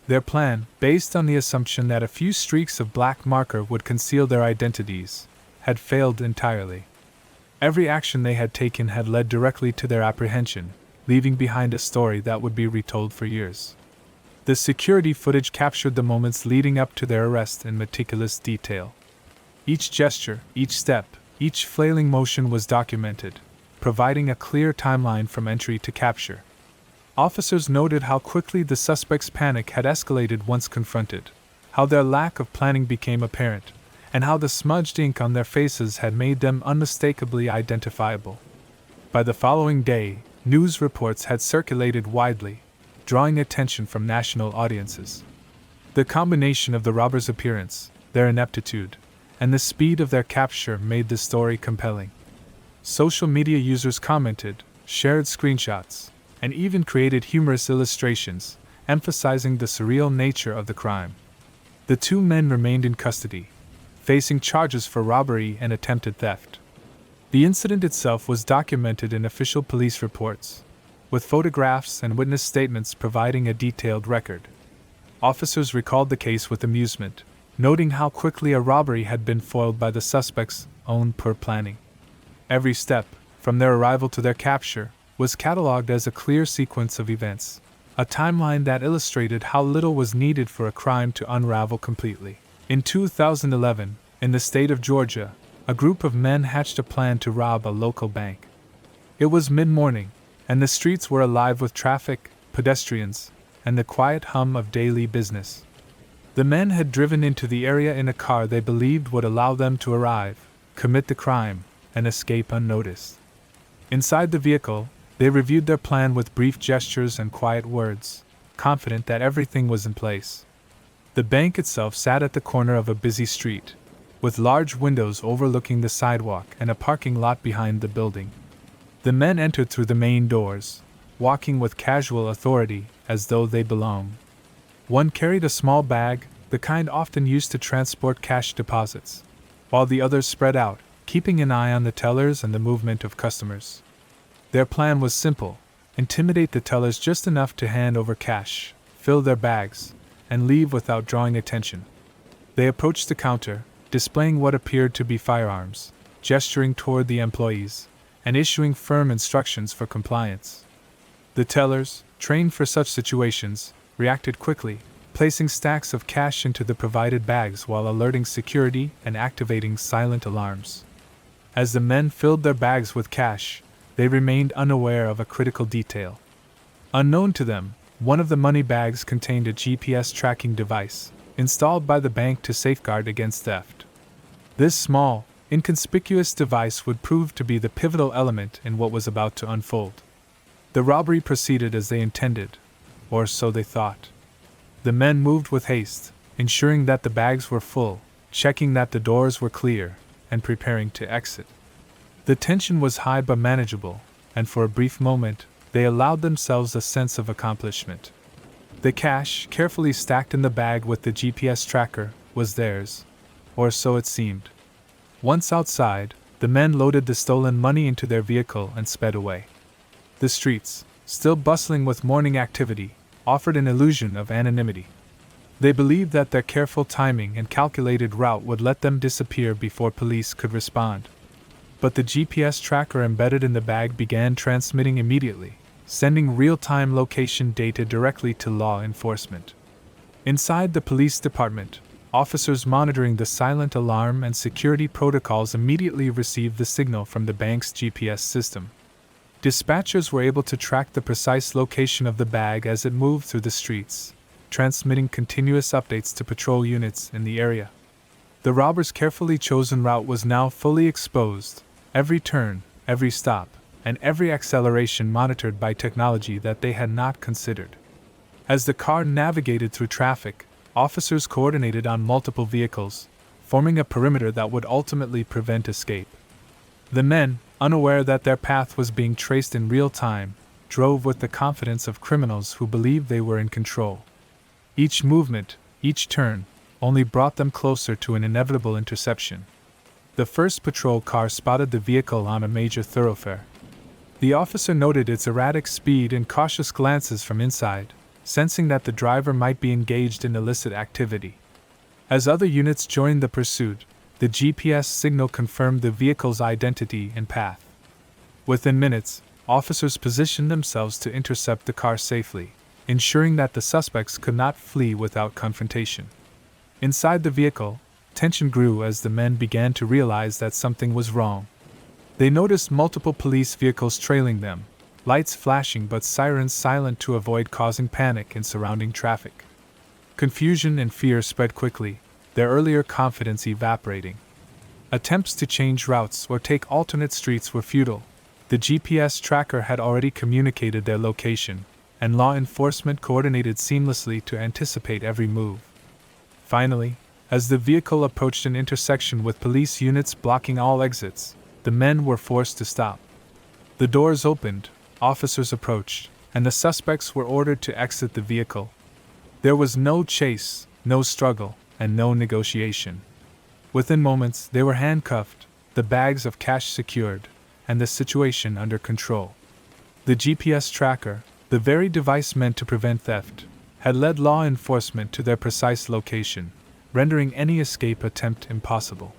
Their plan, based on the assumption that a few streaks of black marker would conceal their identities, had failed entirely. Every action they had taken had led directly to their apprehension, leaving behind a story that would be retold for years. The security footage captured the moments leading up to their arrest in meticulous detail. Each gesture, each step, each flailing motion was documented, providing a clear timeline from entry to capture. Officers noted how quickly the suspects' panic had escalated once confronted, how their lack of planning became apparent, and how the smudged ink on their faces had made them unmistakably identifiable. By the following day, news reports had circulated widely, drawing attention from national audiences. The combination of the robbers' appearance, their ineptitude, and the speed of their capture made the story compelling. Social media users commented, shared screenshots, and even created humorous illustrations, emphasizing the surreal nature of the crime. The two men remained in custody, facing charges for robbery and attempted theft. The incident itself was documented in official police reports, with photographs and witness statements providing a detailed record. Officers recalled the case with amusement, noting how quickly a robbery had been foiled by the suspects' own poor planning. Every step, from their arrival to their capture, was catalogued as a clear sequence of events, a timeline that illustrated how little was needed for a crime to unravel completely. In 2011, in the state of Georgia, a group of men hatched a plan to rob a local bank. It was mid-morning, and the streets were alive with traffic, pedestrians, and the quiet hum of daily business. The men had driven into the area in a car they believed would allow them to arrive, commit the crime, and escape unnoticed. Inside the vehicle, they reviewed their plan with brief gestures and quiet words, confident that everything was in place. The bank itself sat at the corner of a busy street, with large windows overlooking the sidewalk and a parking lot behind the building. The men entered through the main doors, walking with casual authority, as though they belonged. One carried a small bag, the kind often used to transport cash deposits, while the others spread out, keeping an eye on the tellers and the movement of customers. Their plan was simple: intimidate the tellers just enough to hand over cash, fill their bags, and leave without drawing attention. They approached the counter, displaying what appeared to be firearms, gesturing toward the employees, and issuing firm instructions for compliance. The tellers, trained for such situations, reacted quickly, placing stacks of cash into the provided bags while alerting security and activating silent alarms. As the men filled their bags with cash, they remained unaware of a critical detail. Unknown to them, one of the money bags contained a GPS tracking device, installed by the bank to safeguard against theft. This small, inconspicuous device would prove to be the pivotal element in what was about to unfold. The robbery proceeded as they intended, or so they thought. The men moved with haste, ensuring that the bags were full, checking that the doors were clear, and preparing to exit. The tension was high but manageable, and for a brief moment, they allowed themselves a sense of accomplishment. The cash, carefully stacked in the bag with the GPS tracker, was theirs, or so it seemed. Once outside, the men loaded the stolen money into their vehicle and sped away. The streets, still bustling with morning activity, offered an illusion of anonymity. They believed that their careful timing and calculated route would let them disappear before police could respond. But the GPS tracker embedded in the bag began transmitting immediately, sending real-time location data directly to law enforcement. Inside the police department, officers monitoring the silent alarm and security protocols immediately received the signal from the bank's GPS system. Dispatchers were able to track the precise location of the bag as it moved through the streets, transmitting continuous updates to patrol units in the area. The robbers' carefully chosen route was now fully exposed, every turn, every stop, and every acceleration monitored by technology that they had not considered. As the car navigated through traffic, officers coordinated on multiple vehicles, forming a perimeter that would ultimately prevent escape. The men, unaware that their path was being traced in real time, drove with the confidence of criminals who believed they were in control. Each movement, each turn, only brought them closer to an inevitable interception. The first patrol car spotted the vehicle on a major thoroughfare. The officer noted its erratic speed and cautious glances from inside, sensing that the driver might be engaged in illicit activity. As other units joined the pursuit, the GPS signal confirmed the vehicle's identity and path. Within minutes, officers positioned themselves to intercept the car safely, ensuring that the suspects could not flee without confrontation. Inside the vehicle, tension grew as the men began to realize that something was wrong. They noticed multiple police vehicles trailing them, lights flashing but sirens silent to avoid causing panic in surrounding traffic. Confusion and fear spread quickly, their earlier confidence evaporating. Attempts to change routes or take alternate streets were futile. The GPS tracker had already communicated their location, and law enforcement coordinated seamlessly to anticipate every move. Finally, as the vehicle approached an intersection with police units blocking all exits, the men were forced to stop. The doors opened, officers approached, and the suspects were ordered to exit the vehicle. There was no chase, no struggle, and no negotiation. Within moments, they were handcuffed, the bags of cash secured, and the situation under control. The GPS tracker, the very device meant to prevent theft, had led law enforcement to their precise location, rendering any escape attempt impossible.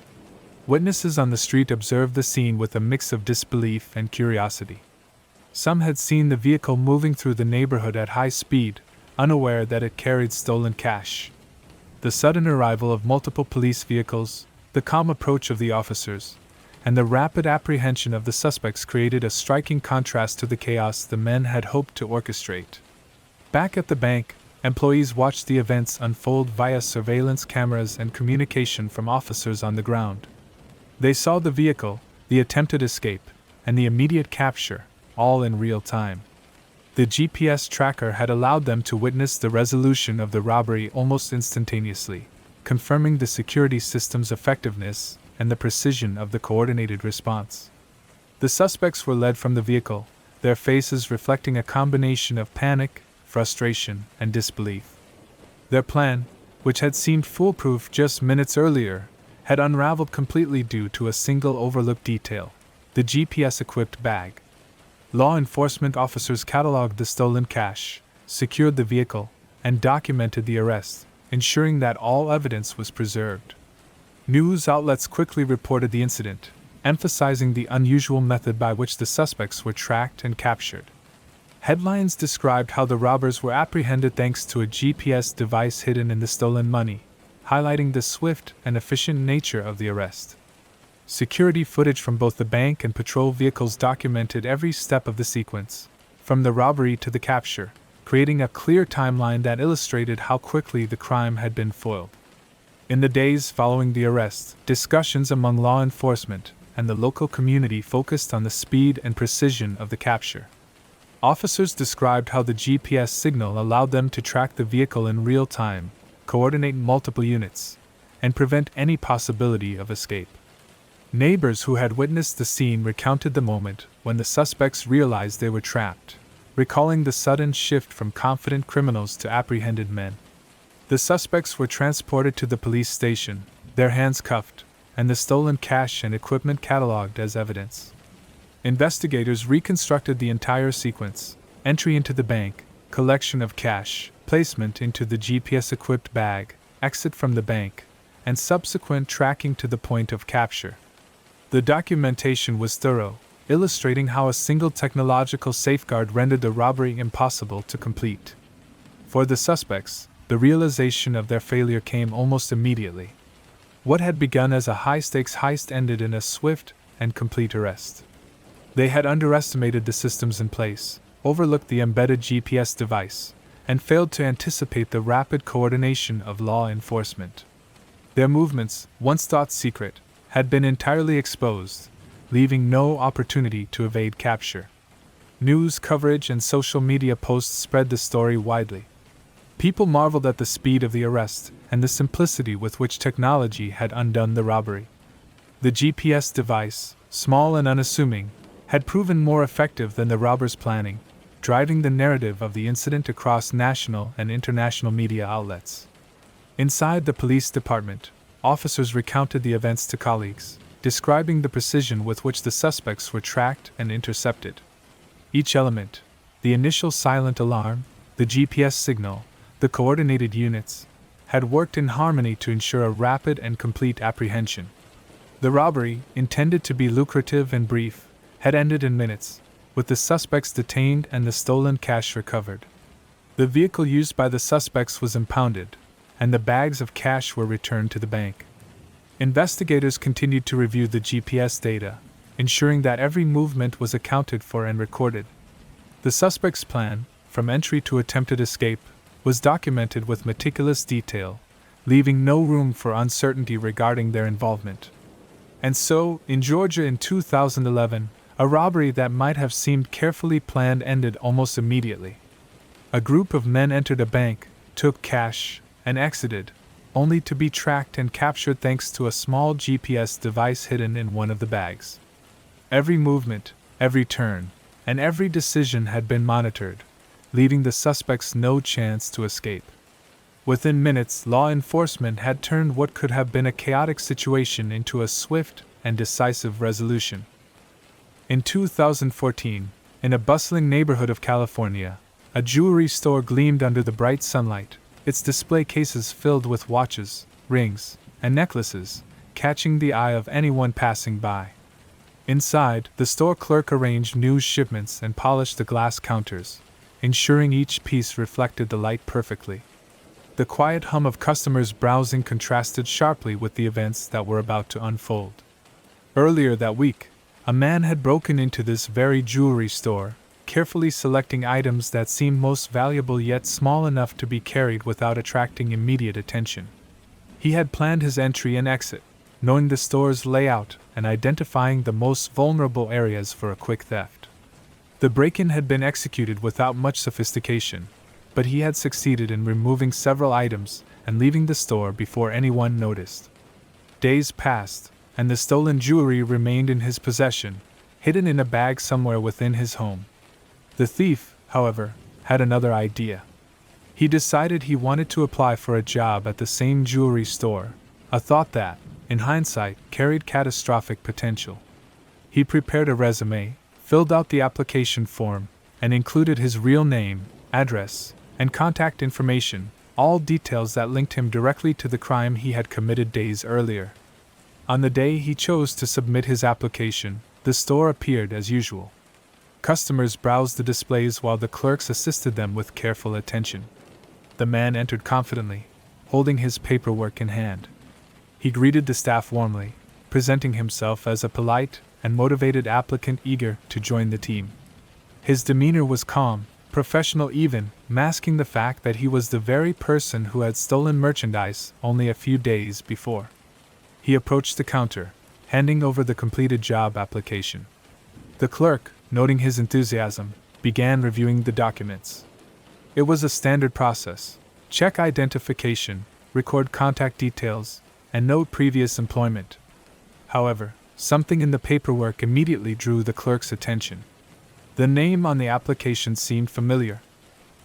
Witnesses on the street observed the scene with a mix of disbelief and curiosity. Some had seen the vehicle moving through the neighborhood at high speed, unaware that it carried stolen cash. The sudden arrival of multiple police vehicles, the calm approach of the officers, and the rapid apprehension of the suspects created a striking contrast to the chaos the men had hoped to orchestrate. Back at the bank, employees watched the events unfold via surveillance cameras and communication from officers on the ground. They saw the vehicle, the attempted escape, and the immediate capture, all in real time. The GPS tracker had allowed them to witness the resolution of the robbery almost instantaneously, confirming the security system's effectiveness and the precision of the coordinated response. The suspects were led from the vehicle, their faces reflecting a combination of panic, frustration, and disbelief. Their plan, which had seemed foolproof just minutes earlier, had unraveled completely due to a single overlooked detail: the GPS-equipped bag. Law enforcement officers cataloged the stolen cash, secured the vehicle, and documented the arrest, ensuring that all evidence was preserved. News outlets quickly reported the incident, emphasizing the unusual method by which the suspects were tracked and captured. Headlines described how the robbers were apprehended thanks to a GPS device hidden in the stolen money, highlighting the swift and efficient nature of the arrest. Security footage from both the bank and patrol vehicles documented every step of the sequence, from the robbery to the capture, creating a clear timeline that illustrated how quickly the crime had been foiled. In the days following the arrest, discussions among law enforcement and the local community focused on the speed and precision of the capture. Officers described how the GPS signal allowed them to track the vehicle in real time, coordinate multiple units, and prevent any possibility of escape. Neighbors who had witnessed the scene recounted the moment when the suspects realized they were trapped, recalling the sudden shift from confident criminals to apprehended men. The suspects were transported to the police station, their hands cuffed, and the stolen cash and equipment cataloged as evidence. Investigators reconstructed the entire sequence, entry into the bank, collection of cash, placement into the GPS-equipped bag, exit from the bank, and subsequent tracking to the point of capture. The documentation was thorough, illustrating how a single technological safeguard rendered the robbery impossible to complete. For the suspects, the realization of their failure came almost immediately. What had begun as a high-stakes heist ended in a swift and complete arrest. They had underestimated the systems in place, overlooked the embedded GPS device, and failed to anticipate the rapid coordination of law enforcement. Their movements, once thought secret, had been entirely exposed, leaving no opportunity to evade capture. News coverage and social media posts spread the story widely. People marveled at the speed of the arrest and the simplicity with which technology had undone the robbery. The GPS device, small and unassuming, had proven more effective than the robbers' planning, driving the narrative of the incident across national and international media outlets. Inside the police department, officers recounted the events to colleagues, describing the precision with which the suspects were tracked and intercepted. Each element, the initial silent alarm, the GPS signal, the coordinated units, had worked in harmony to ensure a rapid and complete apprehension. The robbery, intended to be lucrative and brief, had ended in minutes, with the suspects detained and the stolen cash recovered. The vehicle used by the suspects was impounded, and the bags of cash were returned to the bank. Investigators continued to review the GPS data, ensuring that every movement was accounted for and recorded. The suspect's plan, from entry to attempted escape, was documented with meticulous detail, leaving no room for uncertainty regarding their involvement. And so, in Georgia in 2011, a robbery that might have seemed carefully planned ended almost immediately. A group of men entered a bank, took cash, and exited, only to be tracked and captured thanks to a small GPS device hidden in one of the bags. Every movement, every turn, and every decision had been monitored, leaving the suspects no chance to escape. Within minutes, law enforcement had turned what could have been a chaotic situation into a swift and decisive resolution. In 2014, in a bustling neighborhood of California, a jewelry store gleamed under the bright sunlight, its display cases filled with watches, rings, and necklaces, catching the eye of anyone passing by. Inside, the store clerk arranged new shipments and polished the glass counters, ensuring each piece reflected the light perfectly. The quiet hum of customers browsing contrasted sharply with the events that were about to unfold. Earlier that week, a man had broken into this very jewelry store, carefully selecting items that seemed most valuable yet small enough to be carried without attracting immediate attention. He had planned his entry and exit, knowing the store's layout and identifying the most vulnerable areas for a quick theft. The break-in had been executed without much sophistication, but he had succeeded in removing several items and leaving the store before anyone noticed. Days passed, and the stolen jewelry remained in his possession, hidden in a bag somewhere within his home. The thief, however, had another idea. He decided he wanted to apply for a job at the same jewelry store, a thought that, in hindsight, carried catastrophic potential. He prepared a resume, filled out the application form, and included his real name, address, and contact information, all details that linked him directly to the crime he had committed days earlier. On the day he chose to submit his application, the store appeared as usual. Customers browsed the displays while the clerks assisted them with careful attention. The man entered confidently, holding his paperwork in hand. He greeted the staff warmly, presenting himself as a polite and motivated applicant eager to join the team. His demeanor was calm, professional even, masking the fact that he was the very person who had stolen merchandise only a few days before. He approached the counter, handing over the completed job application. The clerk, noting his enthusiasm, began reviewing the documents. It was a standard process: check identification, record contact details, and note previous employment. However, something in the paperwork immediately drew the clerk's attention. The name on the application seemed familiar.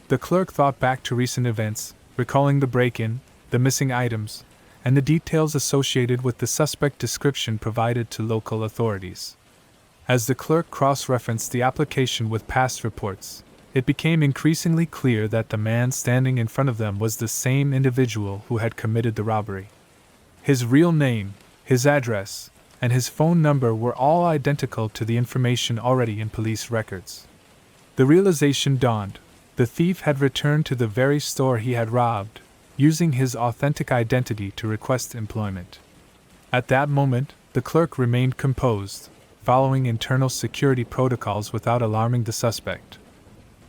The clerk thought back to recent events, recalling the break-in, the missing items, and the details associated with the suspect description provided to local authorities. As the clerk cross-referenced the application with past reports, it became increasingly clear that the man standing in front of them was the same individual who had committed the robbery. His real name, his address, and his phone number were all identical to the information already in police records. The realization dawned: the thief had returned to the very store he had robbed, using his authentic identity to request employment. At that moment, the clerk remained composed, following internal security protocols without alarming the suspect.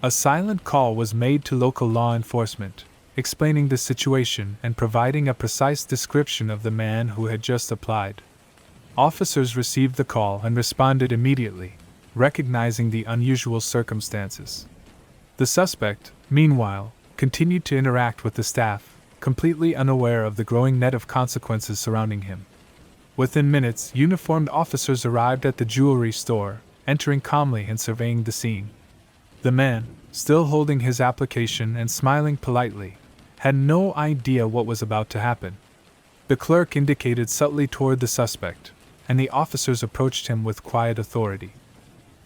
A silent call was made to local law enforcement, explaining the situation and providing a precise description of the man who had just applied. Officers received the call and responded immediately, recognizing the unusual circumstances. The suspect, meanwhile, continued to interact with the staff, completely unaware of the growing net of consequences surrounding him. Within minutes, uniformed officers arrived at the jewelry store, entering calmly and surveying the scene. The man, still holding his application and smiling politely, had no idea what was about to happen. The clerk indicated subtly toward the suspect, and the officers approached him with quiet authority.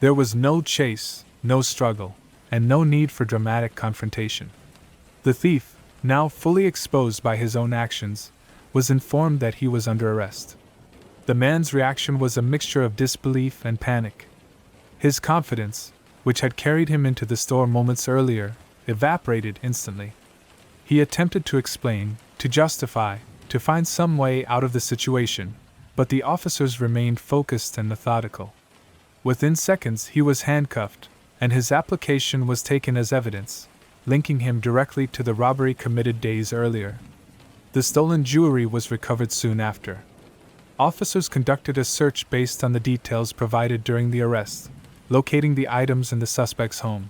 There was no chase, no struggle, and no need for dramatic confrontation. The thief, now fully exposed by his own actions, was informed that he was under arrest. The man's reaction was a mixture of disbelief and panic. His confidence, which had carried him into the store moments earlier, evaporated instantly. He attempted to explain, to justify, to find some way out of the situation, but the officers remained focused and methodical. Within seconds he was handcuffed, and his application was taken as evidence, linking him directly to the robbery committed days earlier. The stolen jewelry was recovered soon after. Officers conducted a search based on the details provided during the arrest, locating the items in the suspect's home.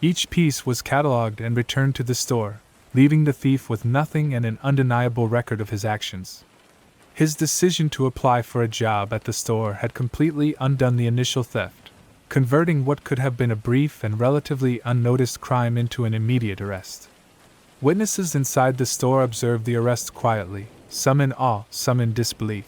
Each piece was catalogued and returned to the store, leaving the thief with nothing and an undeniable record of his actions. His decision to apply for a job at the store had completely undone the initial theft, converting what could have been a brief and relatively unnoticed crime into an immediate arrest. Witnesses inside the store observed the arrest quietly, some in awe, some in disbelief.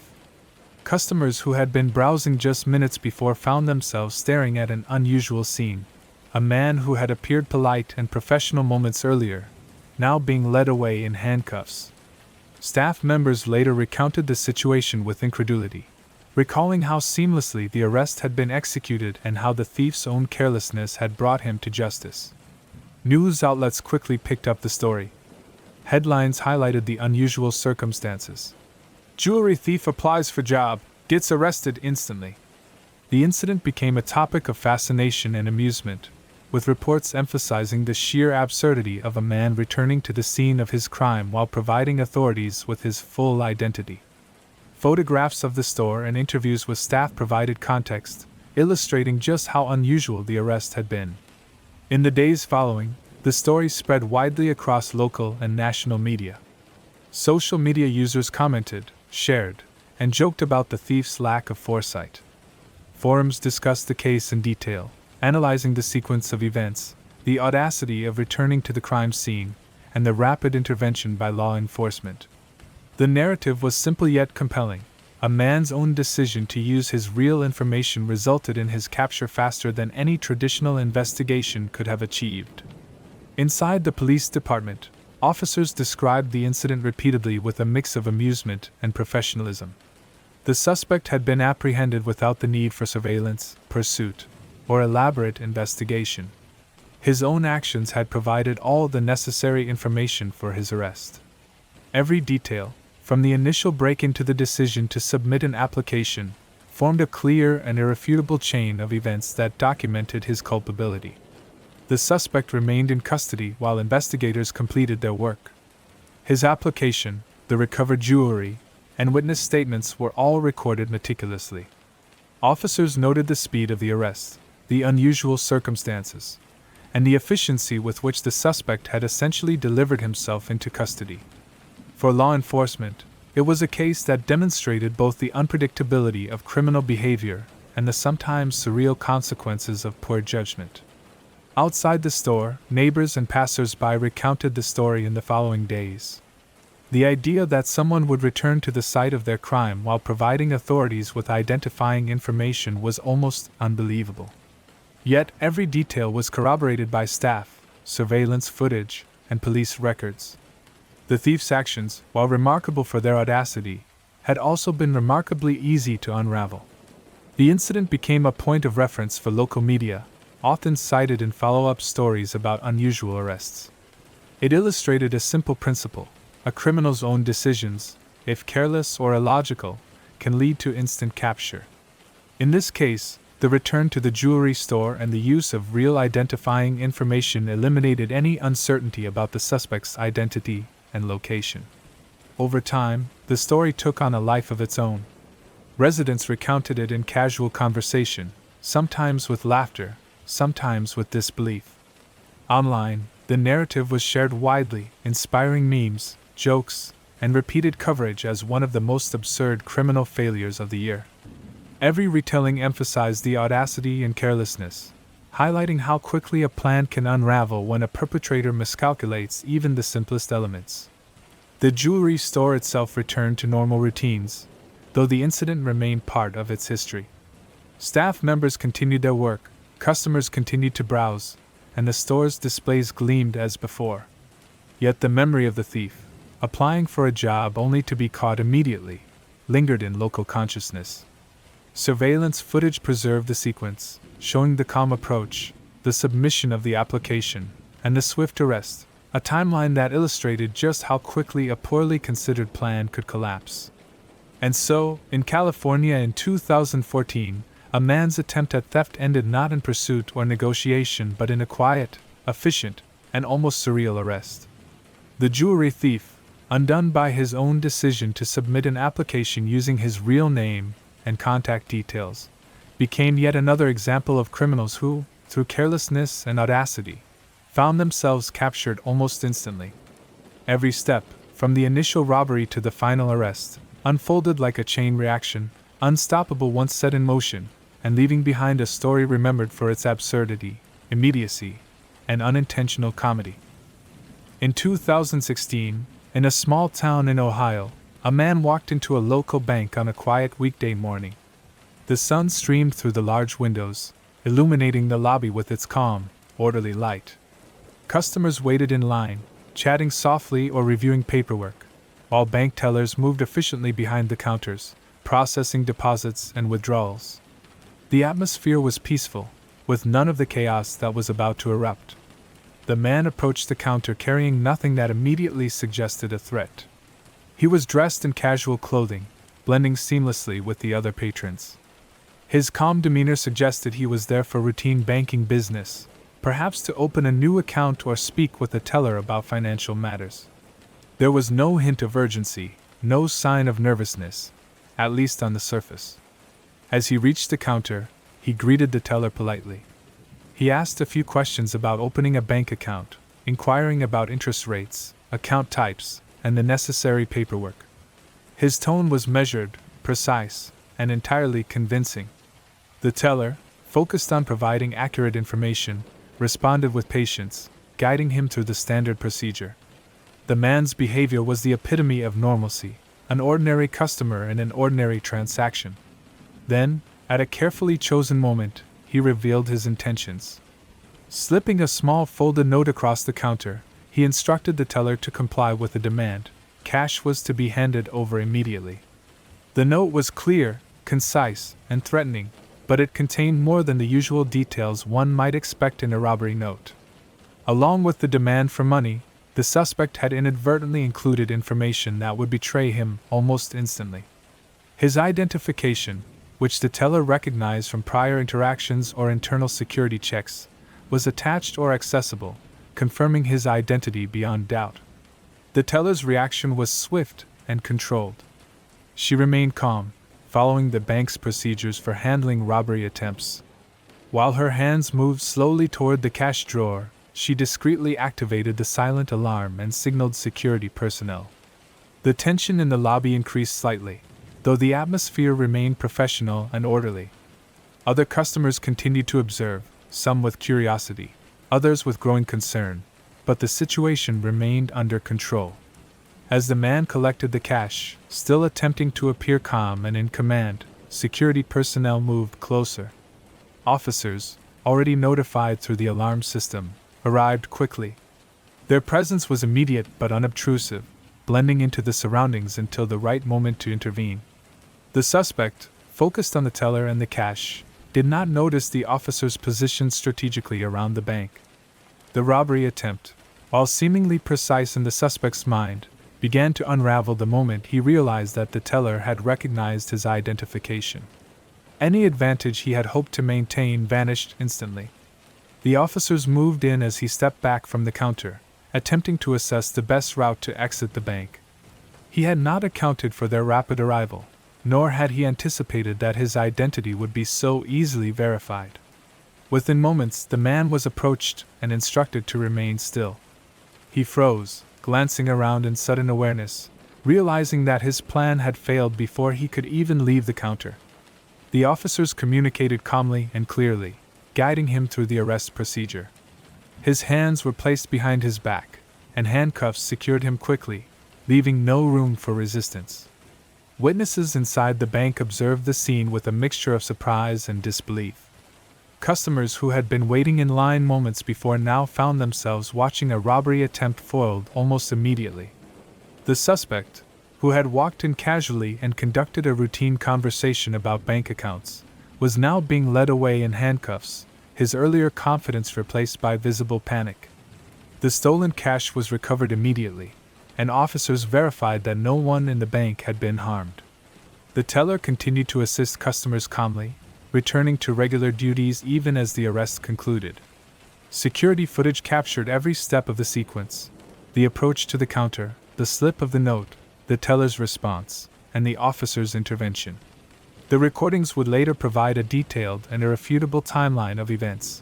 Customers who had been browsing just minutes before found themselves staring at an unusual scene. A man who had appeared polite and professional moments earlier, now being led away in handcuffs. Staff members later recounted the situation with incredulity, recalling how seamlessly the arrest had been executed and how the thief's own carelessness had brought him to justice. News outlets quickly picked up the story. Headlines highlighted the unusual circumstances. Jewelry thief applies for job, gets arrested instantly. The incident became a topic of fascination and amusement, with reports emphasizing the sheer absurdity of a man returning to the scene of his crime while providing authorities with his full identity. Photographs of the store and interviews with staff provided context, illustrating just how unusual the arrest had been. In the days following, the story spread widely across local and national media. Social media users commented, shared, and joked about the thief's lack of foresight. Forums discussed the case in detail, analyzing the sequence of events, the audacity of returning to the crime scene, and the rapid intervention by law enforcement. The narrative was simple yet compelling. A man's own decision to use his real information resulted in his capture faster than any traditional investigation could have achieved. Inside the police department, officers described the incident repeatedly with a mix of amusement and professionalism. The suspect had been apprehended without the need for surveillance, pursuit, or elaborate investigation. His own actions had provided all the necessary information for his arrest. Every detail, from the initial break-in to the decision to submit an application, formed a clear and irrefutable chain of events that documented his culpability. The suspect remained in custody while investigators completed their work. His application, the recovered jewelry, and witness statements were all recorded meticulously. Officers noted the speed of the arrest, the unusual circumstances, and the efficiency with which the suspect had essentially delivered himself into custody. For law enforcement, it was a case that demonstrated both the unpredictability of criminal behavior and the sometimes surreal consequences of poor judgment. Outside the store, neighbors and passers-by recounted the story in the following days. The idea that someone would return to the site of their crime while providing authorities with identifying information was almost unbelievable. Yet every detail was corroborated by staff, surveillance footage, and police records. The thief's actions, while remarkable for their audacity, had also been remarkably easy to unravel. The incident became a point of reference for local media, often cited in follow-up stories about unusual arrests. It illustrated a simple principle: a criminal's own decisions, if careless or illogical, can lead to instant capture. In this case, the return to the jewelry store and the use of real identifying information eliminated any uncertainty about the suspect's identity and location. Over time, the story took on a life of its own. Residents recounted it in casual conversation, sometimes with laughter, sometimes with disbelief. Online, the narrative was shared widely, inspiring memes, jokes, and repeated coverage as one of the most absurd criminal failures of the year. Every retelling emphasized the audacity and carelessness, highlighting how quickly a plan can unravel when a perpetrator miscalculates even the simplest elements. The jewelry store itself returned to normal routines, though the incident remained part of its history. Staff members continued their work, customers continued to browse, and the store's displays gleamed as before. Yet the memory of the thief, applying for a job only to be caught immediately, lingered in local consciousness. Surveillance footage preserved the sequence, showing the calm approach, the submission of the application, and the swift arrest, a timeline that illustrated just how quickly a poorly considered plan could collapse. And so, in California in 2014, a man's attempt at theft ended not in pursuit or negotiation but in a quiet, efficient, and almost surreal arrest. The jewelry thief, undone by his own decision to submit an application using his real name and contact details, became yet another example of criminals who, through carelessness and audacity, found themselves captured almost instantly. Every step, from the initial robbery to the final arrest, unfolded like a chain reaction, unstoppable once set in motion, and leaving behind a story remembered for its absurdity, immediacy, and unintentional comedy. In 2016, in a small town in Ohio, a man walked into a local bank on a quiet weekday morning. The sun streamed through the large windows, illuminating the lobby with its calm, orderly light. Customers waited in line, chatting softly or reviewing paperwork, while bank tellers moved efficiently behind the counters, processing deposits and withdrawals. The atmosphere was peaceful, with none of the chaos that was about to erupt. The man approached the counter carrying nothing that immediately suggested a threat. He was dressed in casual clothing, blending seamlessly with the other patrons. His calm demeanor suggested he was there for routine banking business, perhaps to open a new account or speak with a teller about financial matters. There was no hint of urgency, no sign of nervousness, at least on the surface. As he reached the counter, he greeted the teller politely. He asked a few questions about opening a bank account, inquiring about interest rates, account types, and the necessary paperwork. His tone was measured, precise, and entirely convincing. The teller, focused on providing accurate information, responded with patience, guiding him through the standard procedure. The man's behavior was the epitome of normalcy, an ordinary customer in an ordinary transaction. Then, at a carefully chosen moment, he revealed his intentions. Slipping a small folded note across the counter, he instructed the teller to comply with the demand. Cash was to be handed over immediately. The note was clear, concise, and threatening, but it contained more than the usual details one might expect in a robbery note. Along with the demand for money, the suspect had inadvertently included information that would betray him almost instantly. His identification, which the teller recognized from prior interactions or internal security checks, was attached or accessible, confirming his identity beyond doubt. The teller's reaction was swift and controlled. She remained calm, following the bank's procedures for handling robbery attempts. While her hands moved slowly toward the cash drawer, she discreetly activated the silent alarm and signaled security personnel. The tension in the lobby increased slightly, though the atmosphere remained professional and orderly. Other customers continued to observe, some with curiosity, others with growing concern, but the situation remained under control. As the man collected the cash, still attempting to appear calm and in command, security personnel moved closer. Officers, already notified through the alarm system, arrived quickly. Their presence was immediate but unobtrusive, blending into the surroundings until the right moment to intervene. The suspect, focused on the teller and the cash, did not notice the officers positioned strategically around the bank. The robbery attempt, while seemingly precise in the suspect's mind, began to unravel the moment he realized that the teller had recognized his identification. Any advantage he had hoped to maintain vanished instantly. The officers moved in as he stepped back from the counter, attempting to assess the best route to exit the bank. He had not accounted for their rapid arrival, nor had he anticipated that his identity would be so easily verified. Within moments, the man was approached and instructed to remain still. He froze, glancing around in sudden awareness, realizing that his plan had failed before he could even leave the counter. The officers communicated calmly and clearly, guiding him through the arrest procedure. His hands were placed behind his back, and handcuffs secured him quickly, leaving no room for resistance. Witnesses inside the bank observed the scene with a mixture of surprise and disbelief. Customers who had been waiting in line moments before now found themselves watching a robbery attempt foiled almost immediately. The suspect, who had walked in casually and conducted a routine conversation about bank accounts, was now being led away in handcuffs, his earlier confidence replaced by visible panic. The stolen cash was recovered immediately, and officers verified that no one in the bank had been harmed. The teller continued to assist customers calmly, returning to regular duties even as the arrest concluded. Security footage captured every step of the sequence: the approach to the counter, the slip of the note, the teller's response, and the officer's intervention. The recordings would later provide a detailed and irrefutable timeline of events.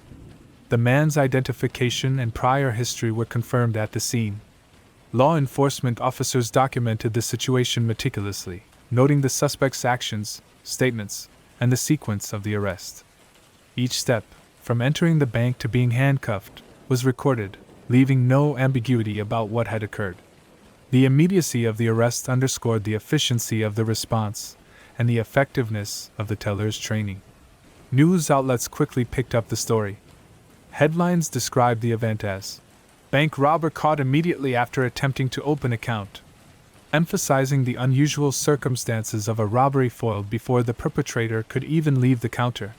The man's identification and prior history were confirmed at the scene. Law enforcement officers documented the situation meticulously, noting the suspect's actions, statements, and the sequence of the arrest. Each step, from entering the bank to being handcuffed, was recorded, leaving no ambiguity about what had occurred. The immediacy of the arrest underscored the efficiency of the response and the effectiveness of the teller's training. News outlets quickly picked up the story. Headlines described the event as "Bank robber caught immediately after attempting to open account," emphasizing the unusual circumstances of a robbery foiled before the perpetrator could even leave the counter.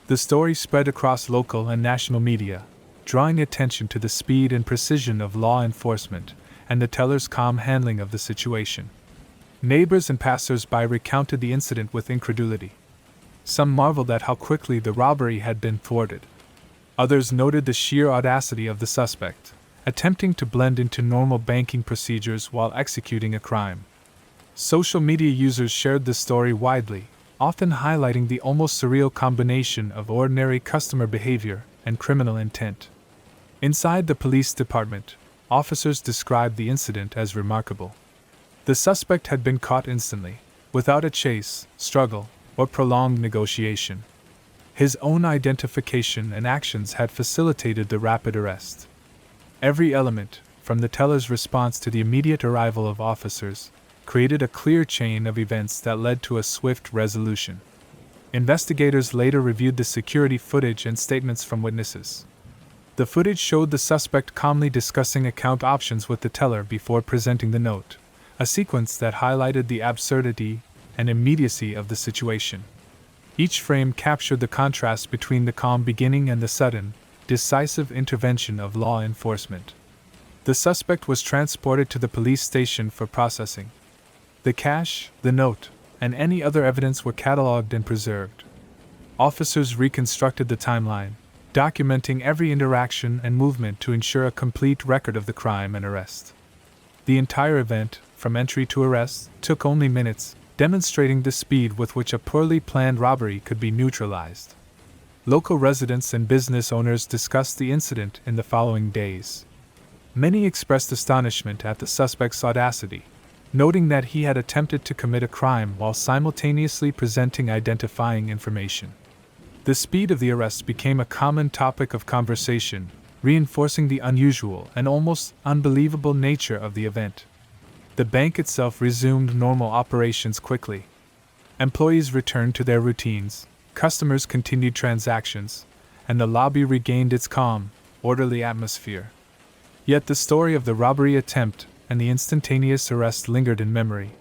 The story spread across local and national media, drawing attention to the speed and precision of law enforcement and the teller's calm handling of the situation. Neighbors and passers-by recounted the incident with incredulity. Some marveled at how quickly the robbery had been thwarted. Others noted the sheer audacity of the suspect, attempting to blend into normal banking procedures while executing a crime. Social media users shared the story widely, often highlighting the almost surreal combination of ordinary customer behavior and criminal intent. Inside the police department, officers described the incident as remarkable. The suspect had been caught instantly, without a chase, struggle, or prolonged negotiation. His own identification and actions had facilitated the rapid arrest. Every element, from the teller's response to the immediate arrival of officers, created a clear chain of events that led to a swift resolution. Investigators later reviewed the security footage and statements from witnesses. The footage showed the suspect calmly discussing account options with the teller before presenting the note, a sequence that highlighted the absurdity and immediacy of the situation. Each frame captured the contrast between the calm beginning and the sudden, decisive intervention of law enforcement. The suspect was transported to the police station for processing. The cash, the note, and any other evidence were catalogued and preserved. Officers reconstructed the timeline, documenting every interaction and movement to ensure a complete record of the crime and arrest. The entire event, from entry to arrest, took only minutes, demonstrating the speed with which a poorly planned robbery could be neutralized. Local residents and business owners discussed the incident in the following days. Many expressed astonishment at the suspect's audacity, noting that he had attempted to commit a crime while simultaneously presenting identifying information. The speed of the arrest became a common topic of conversation, reinforcing the unusual and almost unbelievable nature of the event. The bank itself resumed normal operations quickly. Employees returned to their routines, customers continued transactions, and the lobby regained its calm, orderly atmosphere. Yet the story of the robbery attempt and the instantaneous arrest lingered in memory,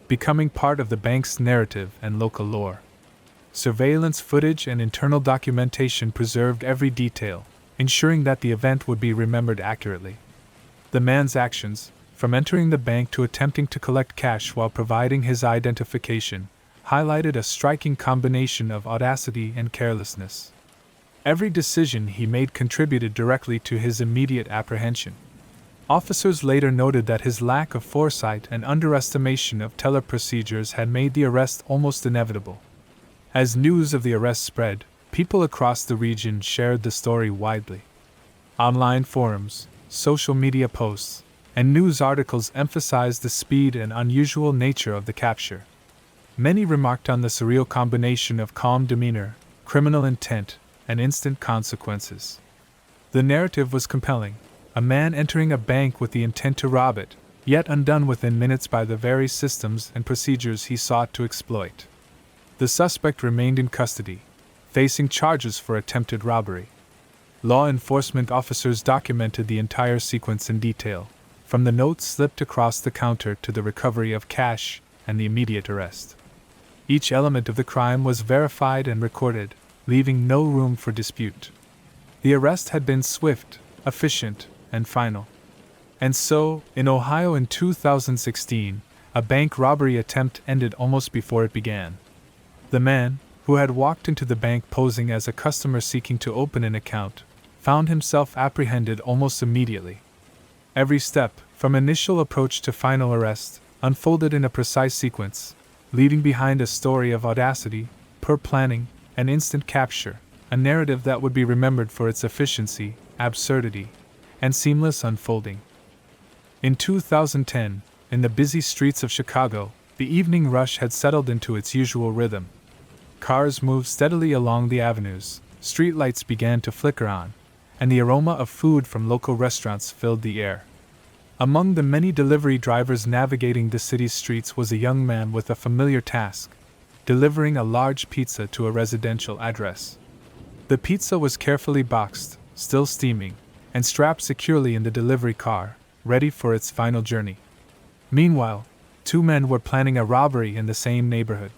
becoming part of the bank's narrative and local lore. Surveillance footage and internal documentation preserved every detail, ensuring that the event would be remembered accurately. The man's actions, from entering the bank to attempting to collect cash while providing his identification, highlighted a striking combination of audacity and carelessness. Every decision he made contributed directly to his immediate apprehension. Officers later noted that his lack of foresight and underestimation of teller procedures had made the arrest almost inevitable. As news of the arrest spread, people across the region shared the story widely. Online forums, social media posts, and news articles emphasized the speed and unusual nature of the capture. Many remarked on the surreal combination of calm demeanor, criminal intent, and instant consequences. The narrative was compelling. A man entering a bank with the intent to rob it, yet undone within minutes by the very systems and procedures he sought to exploit. The suspect remained in custody, facing charges for attempted robbery. Law enforcement officers documented the entire sequence in detail, from the notes slipped across the counter to the recovery of cash and the immediate arrest. Each element of the crime was verified and recorded, leaving no room for dispute. The arrest had been swift, efficient, and final. And so, in Ohio in 2016, a bank robbery attempt ended almost before it began. The man, who had walked into the bank posing as a customer seeking to open an account, found himself apprehended almost immediately. Every step, from initial approach to final arrest, unfolded in a precise sequence, leaving behind a story of audacity, poor planning, and instant capture, a narrative that would be remembered for its efficiency, absurdity, and seamless unfolding. In 2010, in the busy streets of Chicago, the evening rush had settled into its usual rhythm. Cars moved steadily along the avenues, streetlights began to flicker on, and the aroma of food from local restaurants filled the air. Among the many delivery drivers navigating the city's streets was a young man with a familiar task: delivering a large pizza to a residential address. The pizza was carefully boxed, still steaming, and strapped securely in the delivery car, ready for its final journey. Meanwhile, two men were planning a robbery in the same neighborhood.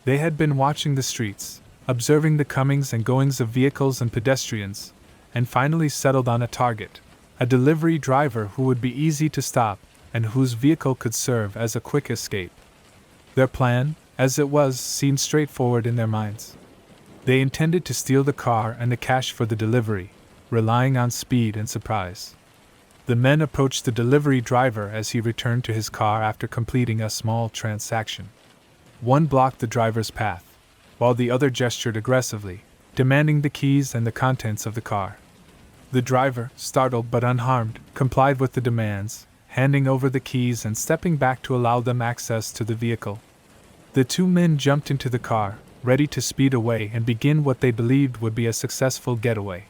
They had been watching the streets, observing the comings and goings of vehicles and pedestrians, and finally settled on a target: a delivery driver who would be easy to stop and whose vehicle could serve as a quick escape. Their plan, as it was, seemed straightforward in their minds. They intended to steal the car and the cash for the delivery, relying on speed and surprise. The men approached the delivery driver as he returned to his car after completing a small transaction. One blocked the driver's path, while the other gestured aggressively, demanding the keys and the contents of the car. The driver, startled but unharmed, complied with the demands, handing over the keys and stepping back to allow them access to the vehicle. The two men jumped into the car, ready to speed away and begin what they believed would be a successful getaway.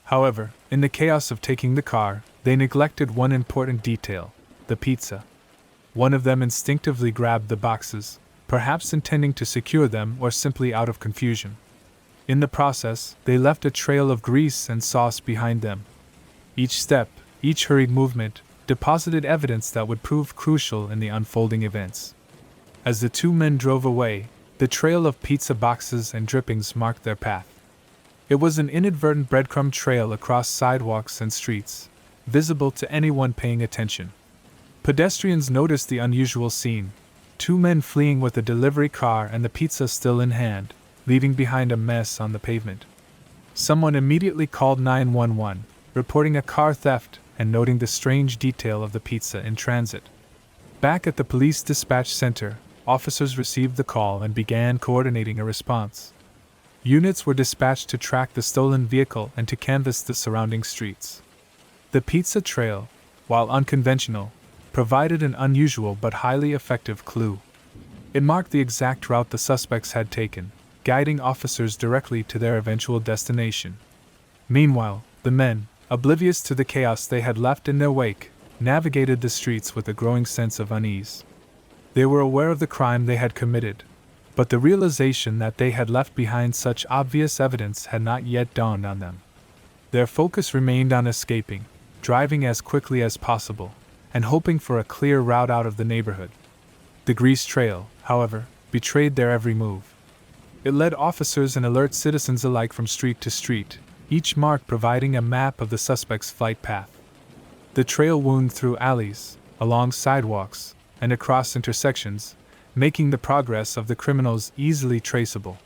However, in the chaos of taking the car, they neglected one important detail: the pizza. One of them instinctively grabbed the boxes, perhaps intending to secure them or simply out of confusion. In the process, they left a trail of grease and sauce behind them. Each step, each hurried movement, deposited evidence that would prove crucial in the unfolding events. As the two men drove away, the trail of pizza boxes and drippings marked their path. It was an inadvertent breadcrumb trail across sidewalks and streets, visible to anyone paying attention. Pedestrians noticed the unusual scene: two men fleeing with a delivery car and the pizza still in hand, leaving behind a mess on the pavement. Someone immediately called 911, reporting a car theft and noting the strange detail of the pizza in transit. Back at the police dispatch center, officers received the call and began coordinating a response. Units were dispatched to track the stolen vehicle and to canvass the surrounding streets. The pizza trail, while unconventional, provided an unusual but highly effective clue. It marked the exact route the suspects had taken, guiding officers directly to their eventual destination. Meanwhile, the men, oblivious to the chaos they had left in their wake, navigated the streets with a growing sense of unease. They were aware of the crime they had committed, but the realization that they had left behind such obvious evidence had not yet dawned on them. Their focus remained on escaping, driving as quickly as possible, and hoping for a clear route out of the neighborhood. The grease trail, however, betrayed their every move. It led officers and alert citizens alike from street to street, each mark providing a map of the suspect's flight path. The trail wound through alleys, along sidewalks, and across intersections, making the progress of the criminals easily traceable.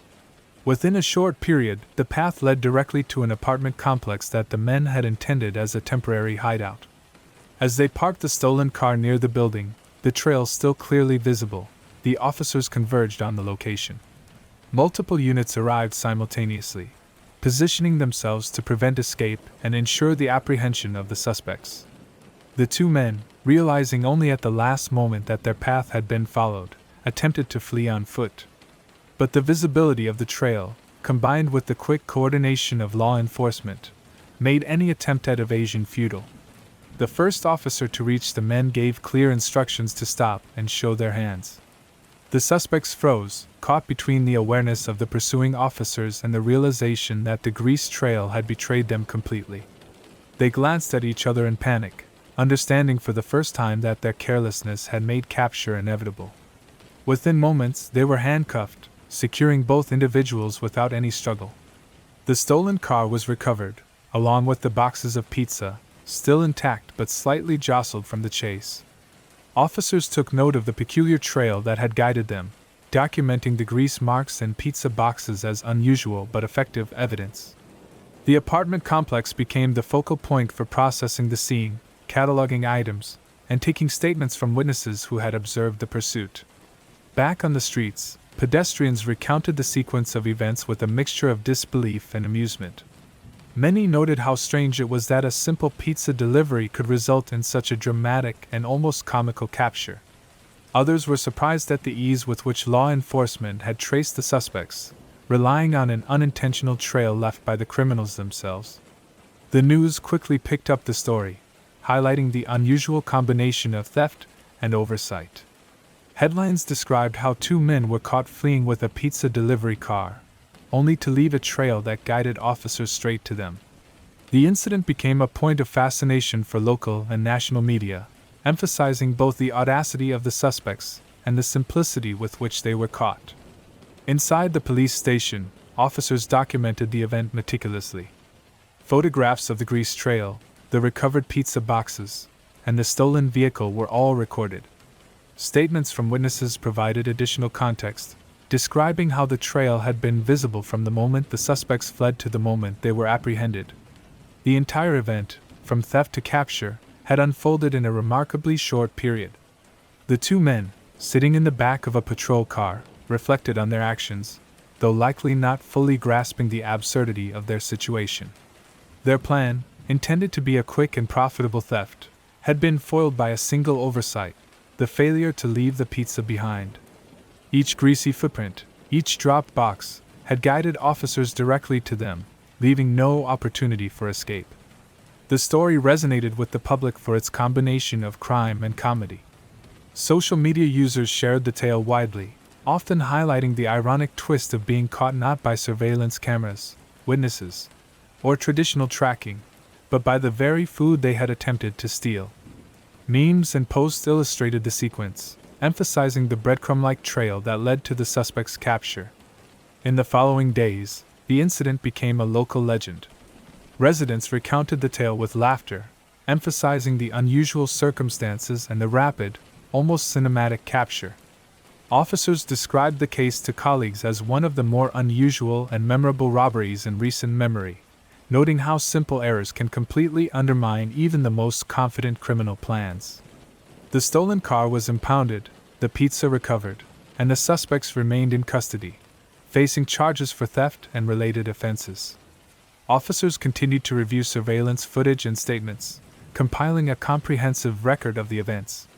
Within a short period, the path led directly to an apartment complex that the men had intended as a temporary hideout. As they parked the stolen car near the building, the trail still clearly visible, the officers converged on the location. Multiple units arrived simultaneously, positioning themselves to prevent escape and ensure the apprehension of the suspects. The two men, realizing only at the last moment that their path had been followed, attempted to flee on foot. But the visibility of the trail, combined with the quick coordination of law enforcement, made any attempt at evasion futile. The first officer to reach the men gave clear instructions to stop and show their hands. The suspects froze, caught between the awareness of the pursuing officers and the realization that the grease trail had betrayed them completely. They glanced at each other in panic, understanding for the first time that their carelessness had made capture inevitable. Within moments, they were handcuffed, securing both individuals without any struggle. The stolen car was recovered, along with the boxes of pizza, still intact but slightly jostled from the chase. Officers took note of the peculiar trail that had guided them, documenting the grease marks and pizza boxes as unusual but effective evidence. The apartment complex became the focal point for processing the scene, cataloging items, and taking statements from witnesses who had observed the pursuit. Back on the streets, pedestrians recounted the sequence of events with a mixture of disbelief and amusement. Many noted how strange it was that a simple pizza delivery could result in such a dramatic and almost comical capture. Others were surprised at the ease with which law enforcement had traced the suspects, relying on an unintentional trail left by the criminals themselves. The news quickly picked up the story, highlighting the unusual combination of theft and oversight. Headlines described how two men were caught fleeing with a pizza delivery car, only to leave a trail that guided officers straight to them. The incident became a point of fascination for local and national media, emphasizing both the audacity of the suspects and the simplicity with which they were caught. Inside the police station, officers documented the event meticulously. Photographs of the grease trail, the recovered pizza boxes, and the stolen vehicle were all recorded. Statements from witnesses provided additional context, describing how the trail had been visible from the moment the suspects fled to the moment they were apprehended. The entire event, from theft to capture, had unfolded in a remarkably short period. The two men, sitting in the back of a patrol car, reflected on their actions, though likely not fully grasping the absurdity of their situation. Their plan, intended to be a quick and profitable theft, had been foiled by a single oversight: the failure to leave the pizza behind. Each greasy footprint, each dropped box, had guided officers directly to them, leaving no opportunity for escape. The story resonated with the public for its combination of crime and comedy. Social media users shared the tale widely, often highlighting the ironic twist of being caught not by surveillance cameras, witnesses, or traditional tracking, but by the very food they had attempted to steal. Memes and posts illustrated the sequence, emphasizing the breadcrumb-like trail that led to the suspect's capture. In the following days, the incident became a local legend. Residents recounted the tale with laughter, emphasizing the unusual circumstances and the rapid, almost cinematic capture. Officers described the case to colleagues as one of the more unusual and memorable robberies in recent memory, noting how simple errors can completely undermine even the most confident criminal plans. The stolen car was impounded, the pizza recovered, and the suspects remained in custody, facing charges for theft and related offenses. Officers continued to review surveillance footage and statements, compiling a comprehensive record of the events.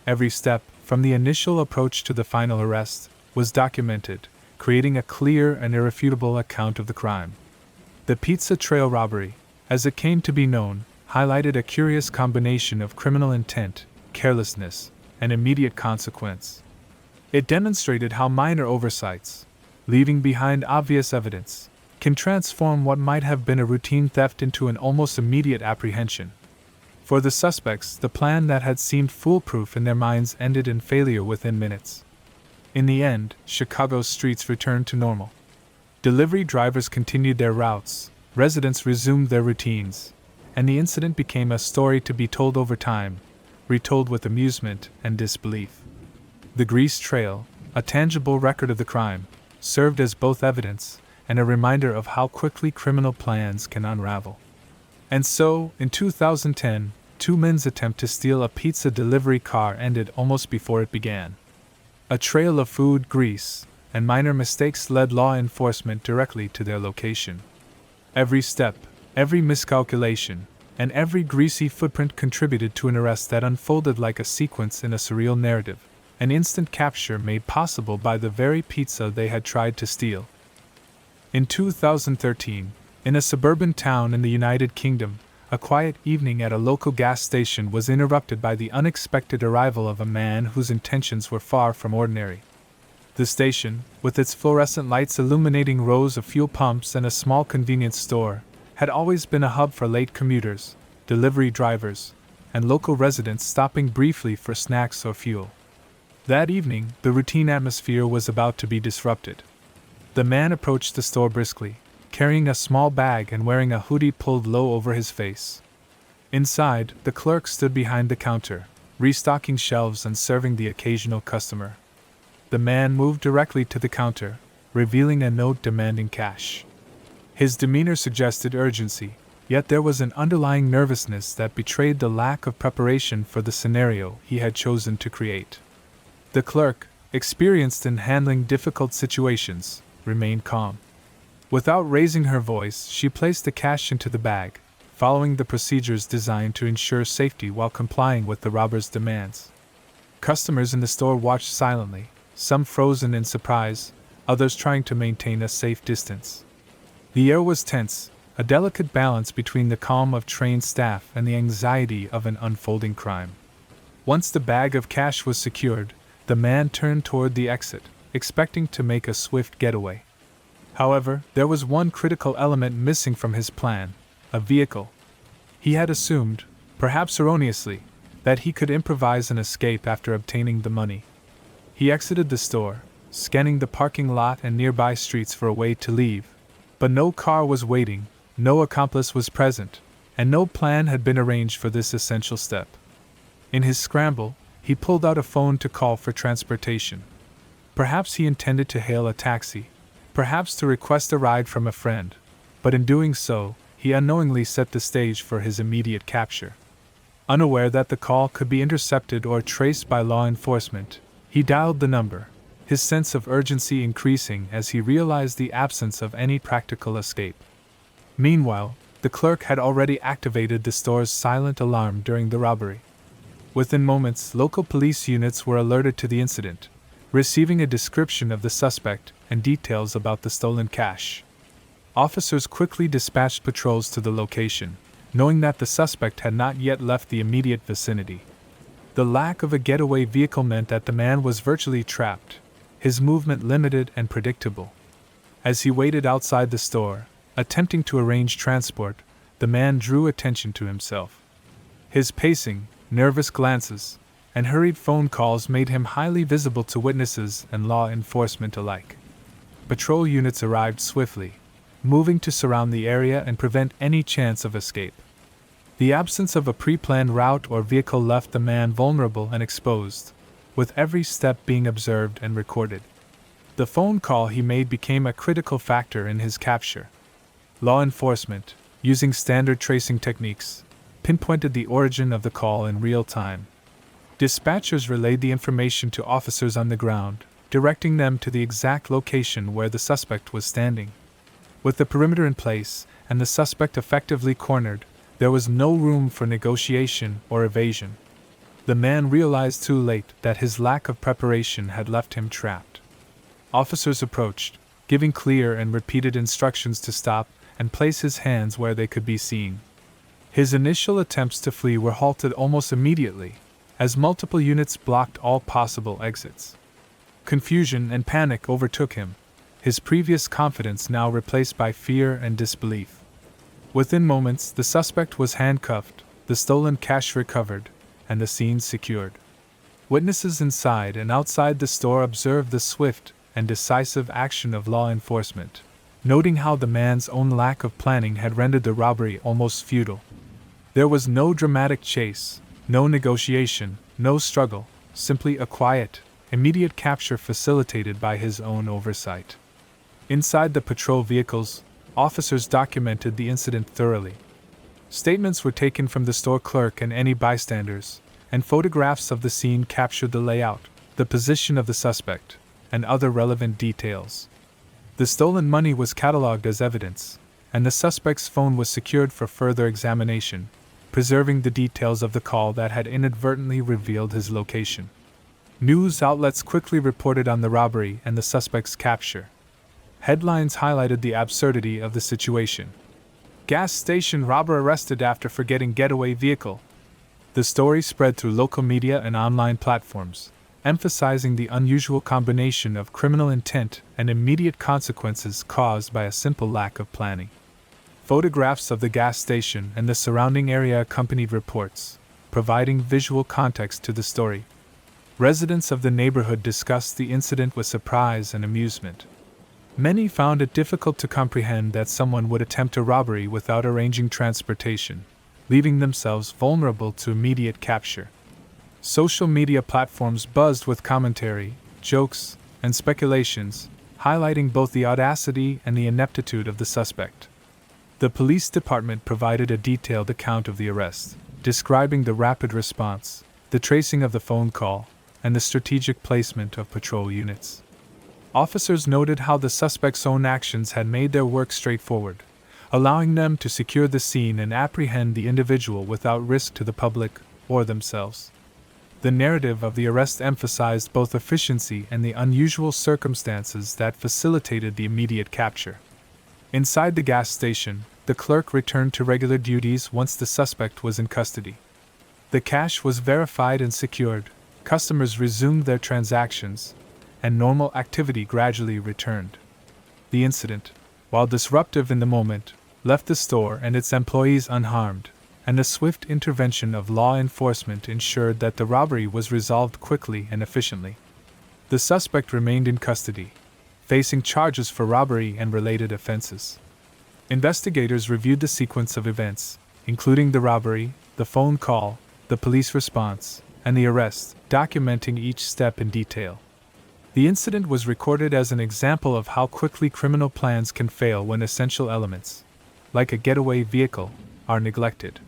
Every step, from the initial approach to the final arrest, was documented, creating a clear and irrefutable account of the crime. The pizza trail robbery, as it came to be known, highlighted a curious combination of criminal intent, carelessness, and immediate consequence. It demonstrated how minor oversights, leaving behind obvious evidence, can transform what might have been a routine theft into an almost immediate apprehension. For the suspects, the plan that had seemed foolproof in their minds ended in failure within minutes. In the end, Chicago's streets returned to normal. Delivery drivers continued their routes, residents resumed their routines, and the incident became a story to be told over time, retold with amusement and disbelief. The grease trail, a tangible record of the crime, served as both evidence and a reminder of how quickly criminal plans can unravel. And so, in 2010, two men's attempt to steal a pizza delivery car ended almost before it began. A trail of food, grease, and minor mistakes led law enforcement directly to their location. Every step, every miscalculation, and every greasy footprint contributed to an arrest that unfolded like a sequence in a surreal narrative, an instant capture made possible by the very pizza they had tried to steal. In 2013, in a suburban town in the United Kingdom, a quiet evening at a local gas station was interrupted by the unexpected arrival of a man whose intentions were far from ordinary. The station, with its fluorescent lights illuminating rows of fuel pumps and a small convenience store, had always been a hub for late commuters, delivery drivers, and local residents stopping briefly for snacks or fuel. That evening, the routine atmosphere was about to be disrupted. The man approached the store briskly, carrying a small bag and wearing a hoodie pulled low over his face. Inside, the clerk stood behind the counter, restocking shelves and serving the occasional customer. The man moved directly to the counter, revealing a note demanding cash. His demeanor suggested urgency, yet there was an underlying nervousness that betrayed the lack of preparation for the scenario he had chosen to create. The clerk, experienced in handling difficult situations, remained calm. Without raising her voice, she placed the cash into the bag, following the procedures designed to ensure safety while complying with the robber's demands. Customers in the store watched silently, some frozen in surprise, others trying to maintain a safe distance. The air was tense, a delicate balance between the calm of trained staff and the anxiety of an unfolding crime. Once the bag of cash was secured, the man turned toward the exit, expecting to make a swift getaway. However, there was one critical element missing from his plan: a vehicle. He had assumed, perhaps erroneously, that he could improvise an escape after obtaining the money. He exited the store, scanning the parking lot and nearby streets for a way to leave, but no car was waiting, no accomplice was present, and no plan had been arranged for this essential step. In his scramble, he pulled out a phone to call for transportation. Perhaps he intended to hail a taxi, perhaps to request a ride from a friend, but in doing so, he unknowingly set the stage for his immediate capture. Unaware that the call could be intercepted or traced by law enforcement, he dialed the number, his sense of urgency increasing as he realized the absence of any practical escape. Meanwhile, the clerk had already activated the store's silent alarm during the robbery. Within moments, local police units were alerted to the incident, receiving a description of the suspect and details about the stolen cash. Officers quickly dispatched patrols to the location, knowing that the suspect had not yet left the immediate vicinity. The lack of a getaway vehicle meant that the man was virtually trapped, his movement limited and predictable. As he waited outside the store, attempting to arrange transport, the man drew attention to himself. His pacing, nervous glances, and hurried phone calls made him highly visible to witnesses and law enforcement alike. Patrol units arrived swiftly, moving to surround the area and prevent any chance of escape. The absence of a pre-planned route or vehicle left the man vulnerable and exposed, with every step being observed and recorded. The phone call he made became a critical factor in his capture. Law enforcement, using standard tracing techniques, pinpointed the origin of the call in real time. Dispatchers relayed the information to officers on the ground, directing them to the exact location where the suspect was standing. With the perimeter in place and the suspect effectively cornered, there was no room for negotiation or evasion. The man realized too late that his lack of preparation had left him trapped. Officers approached, giving clear and repeated instructions to stop and place his hands where they could be seen. His initial attempts to flee were halted almost immediately, as multiple units blocked all possible exits. Confusion and panic overtook him, his previous confidence now replaced by fear and disbelief. Within moments, the suspect was handcuffed, the stolen cash recovered, and the scene secured. Witnesses inside and outside the store observed the swift and decisive action of law enforcement, noting how the man's own lack of planning had rendered the robbery almost futile. There was no dramatic chase, no negotiation, no struggle, simply a quiet, immediate capture facilitated by his own oversight. Inside the patrol vehicles, officers documented the incident thoroughly. Statements were taken from the store clerk and any bystanders, and photographs of the scene captured the layout, the position of the suspect, and other relevant details. The stolen money was catalogued as evidence, and the suspect's phone was secured for further examination, preserving the details of the call that had inadvertently revealed his location. News outlets quickly reported on the robbery and the suspect's capture. Headlines highlighted the absurdity of the situation. Gas station robber arrested after forgetting getaway vehicle. The story spread through local media and online platforms, emphasizing the unusual combination of criminal intent and immediate consequences caused by a simple lack of planning. Photographs of the gas station and the surrounding area accompanied reports, providing visual context to the story. Residents of the neighborhood discussed the incident with surprise and amusement. Many found it difficult to comprehend that someone would attempt a robbery without arranging transportation, leaving themselves vulnerable to immediate capture. Social media platforms buzzed with commentary, jokes, and speculations, highlighting both the audacity and the ineptitude of the suspect. The police department provided a detailed account of the arrest, describing the rapid response, the tracing of the phone call, and the strategic placement of patrol units. Officers noted how the suspect's own actions had made their work straightforward, allowing them to secure the scene and apprehend the individual without risk to the public or themselves. The narrative of the arrest emphasized both efficiency and the unusual circumstances that facilitated the immediate capture. Inside the gas station, the clerk returned to regular duties once the suspect was in custody. The cash was verified and secured, customers resumed their transactions, and normal activity gradually returned. The incident, while disruptive in the moment, left the store and its employees unharmed, and the swift intervention of law enforcement ensured that the robbery was resolved quickly and efficiently. The suspect remained in custody, facing charges for robbery and related offenses. Investigators reviewed the sequence of events, including the robbery, the phone call, the police response, and the arrest, documenting each step in detail. The incident was recorded as an example of how quickly criminal plans can fail when essential elements, like a getaway vehicle, are neglected.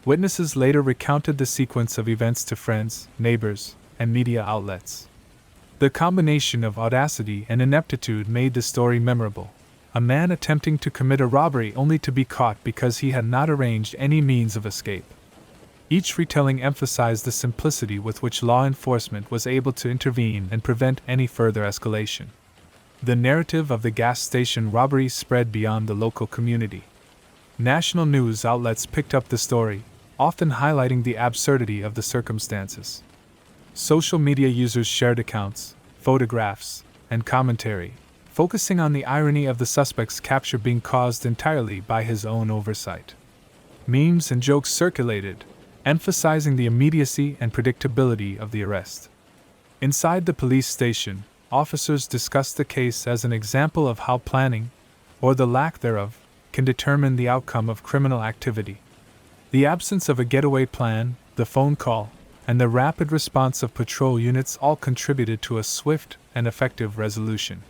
Witnesses later recounted the sequence of events to friends, neighbors, and media outlets. The combination of audacity and ineptitude made the story memorable. A man attempting to commit a robbery only to be caught because he had not arranged any means of escape. Each retelling emphasized the simplicity with which law enforcement was able to intervene and prevent any further escalation. The narrative of the gas station robbery spread beyond the local community. National news outlets picked up the story, often highlighting the absurdity of the circumstances. Social media users shared accounts, photographs, and commentary, focusing on the irony of the suspect's capture being caused entirely by his own oversight. Memes and jokes circulated, emphasizing the immediacy and predictability of the arrest. Inside the police station, officers discussed the case as an example of how planning, or the lack thereof, can determine the outcome of criminal activity. The absence of a getaway plan, the phone call, and the rapid response of patrol units all contributed to a swift and effective resolution.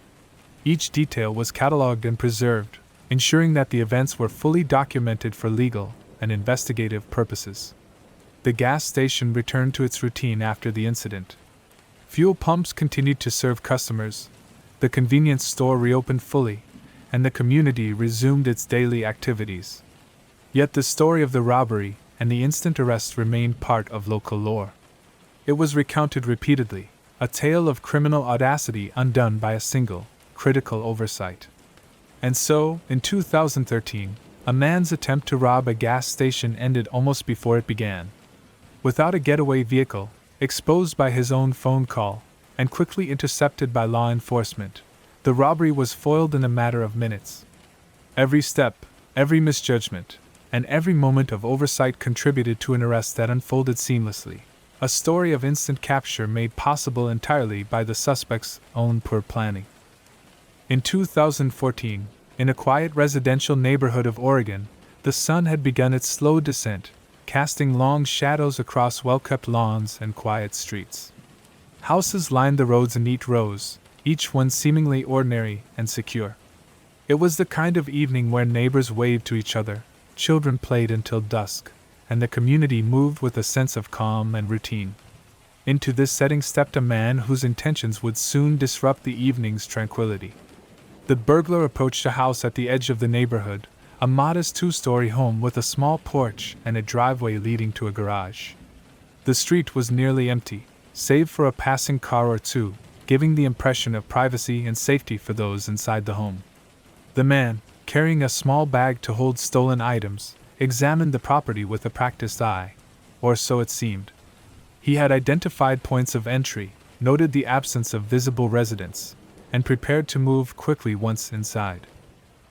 Each detail was catalogued and preserved, ensuring that the events were fully documented for legal and investigative purposes. The gas station returned to its routine after the incident. Fuel pumps continued to serve customers, the convenience store reopened fully, and the community resumed its daily activities. Yet the story of the robbery and the instant arrest remained part of local lore. It was recounted repeatedly, a tale of criminal audacity undone by a single, critical oversight. And so, in 2013, a man's attempt to rob a gas station ended almost before it began. Without a getaway vehicle, exposed by his own phone call, and quickly intercepted by law enforcement. The robbery was foiled in a matter of minutes. Every step, every misjudgment, and every moment of oversight contributed to an arrest that unfolded seamlessly. A story of instant capture made possible entirely by the suspect's own poor planning. In 2014, in a quiet residential neighborhood of Oregon, the sun had begun its slow descent, casting long shadows across well-kept lawns and quiet streets. Houses lined the roads in neat rows, each one seemingly ordinary and secure. It was the kind of evening where neighbors waved to each other, children played until dusk, and the community moved with a sense of calm and routine. Into this setting stepped a man whose intentions would soon disrupt the evening's tranquility. The burglar approached a house at the edge of the neighborhood, a modest two-story home with a small porch and a driveway leading to a garage. The street was nearly empty, save for a passing car or two, giving the impression of privacy and safety for those inside the home. The man, carrying a small bag to hold stolen items, examined the property with a practiced eye, or so it seemed. He had identified points of entry, noted the absence of visible residents, and prepared to move quickly once inside.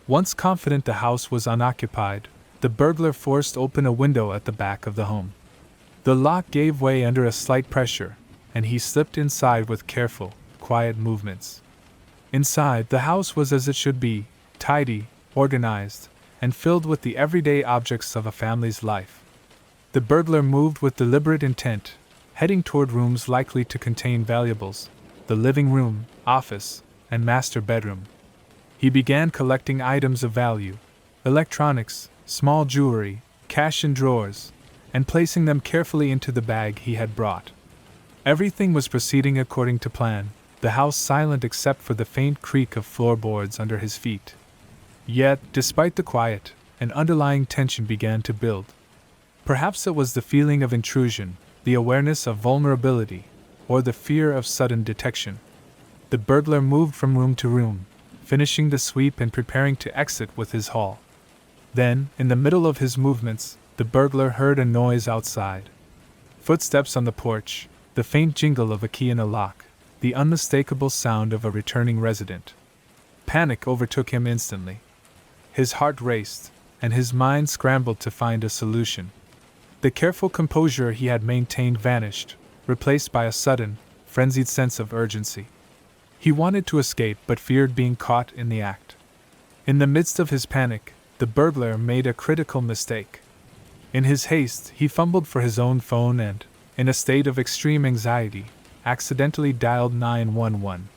Once confident the house was unoccupied, the burglar forced open a window at the back of the home. The lock gave way under a slight pressure, and he slipped inside with careful, quiet movements. Inside, the house was as it should be, tidy, organized, and filled with the everyday objects of a family's life. The burglar moved with deliberate intent, heading toward rooms likely to contain valuables, the living room, office, and master bedroom. He began collecting items of value, electronics, small jewelry, cash in drawers, and placing them carefully into the bag he had brought. Everything was proceeding according to plan, the house silent except for the faint creak of floorboards under his feet. Yet, despite the quiet, an underlying tension began to build. Perhaps it was the feeling of intrusion, the awareness of vulnerability, or the fear of sudden detection. The burglar moved from room to room, finishing the sweep and preparing to exit with his haul. Then, in the middle of his movements, the burglar heard a noise outside. Footsteps on the porch, the faint jingle of a key in a lock, the unmistakable sound of a returning resident. Panic overtook him instantly. His heart raced, and his mind scrambled to find a solution. The careful composure he had maintained vanished, replaced by a sudden, frenzied sense of urgency. He wanted to escape but feared being caught in the act. In the midst of his panic, the burglar made a critical mistake. In his haste, he fumbled for his own phone and, in a state of extreme anxiety, accidentally dialed 911.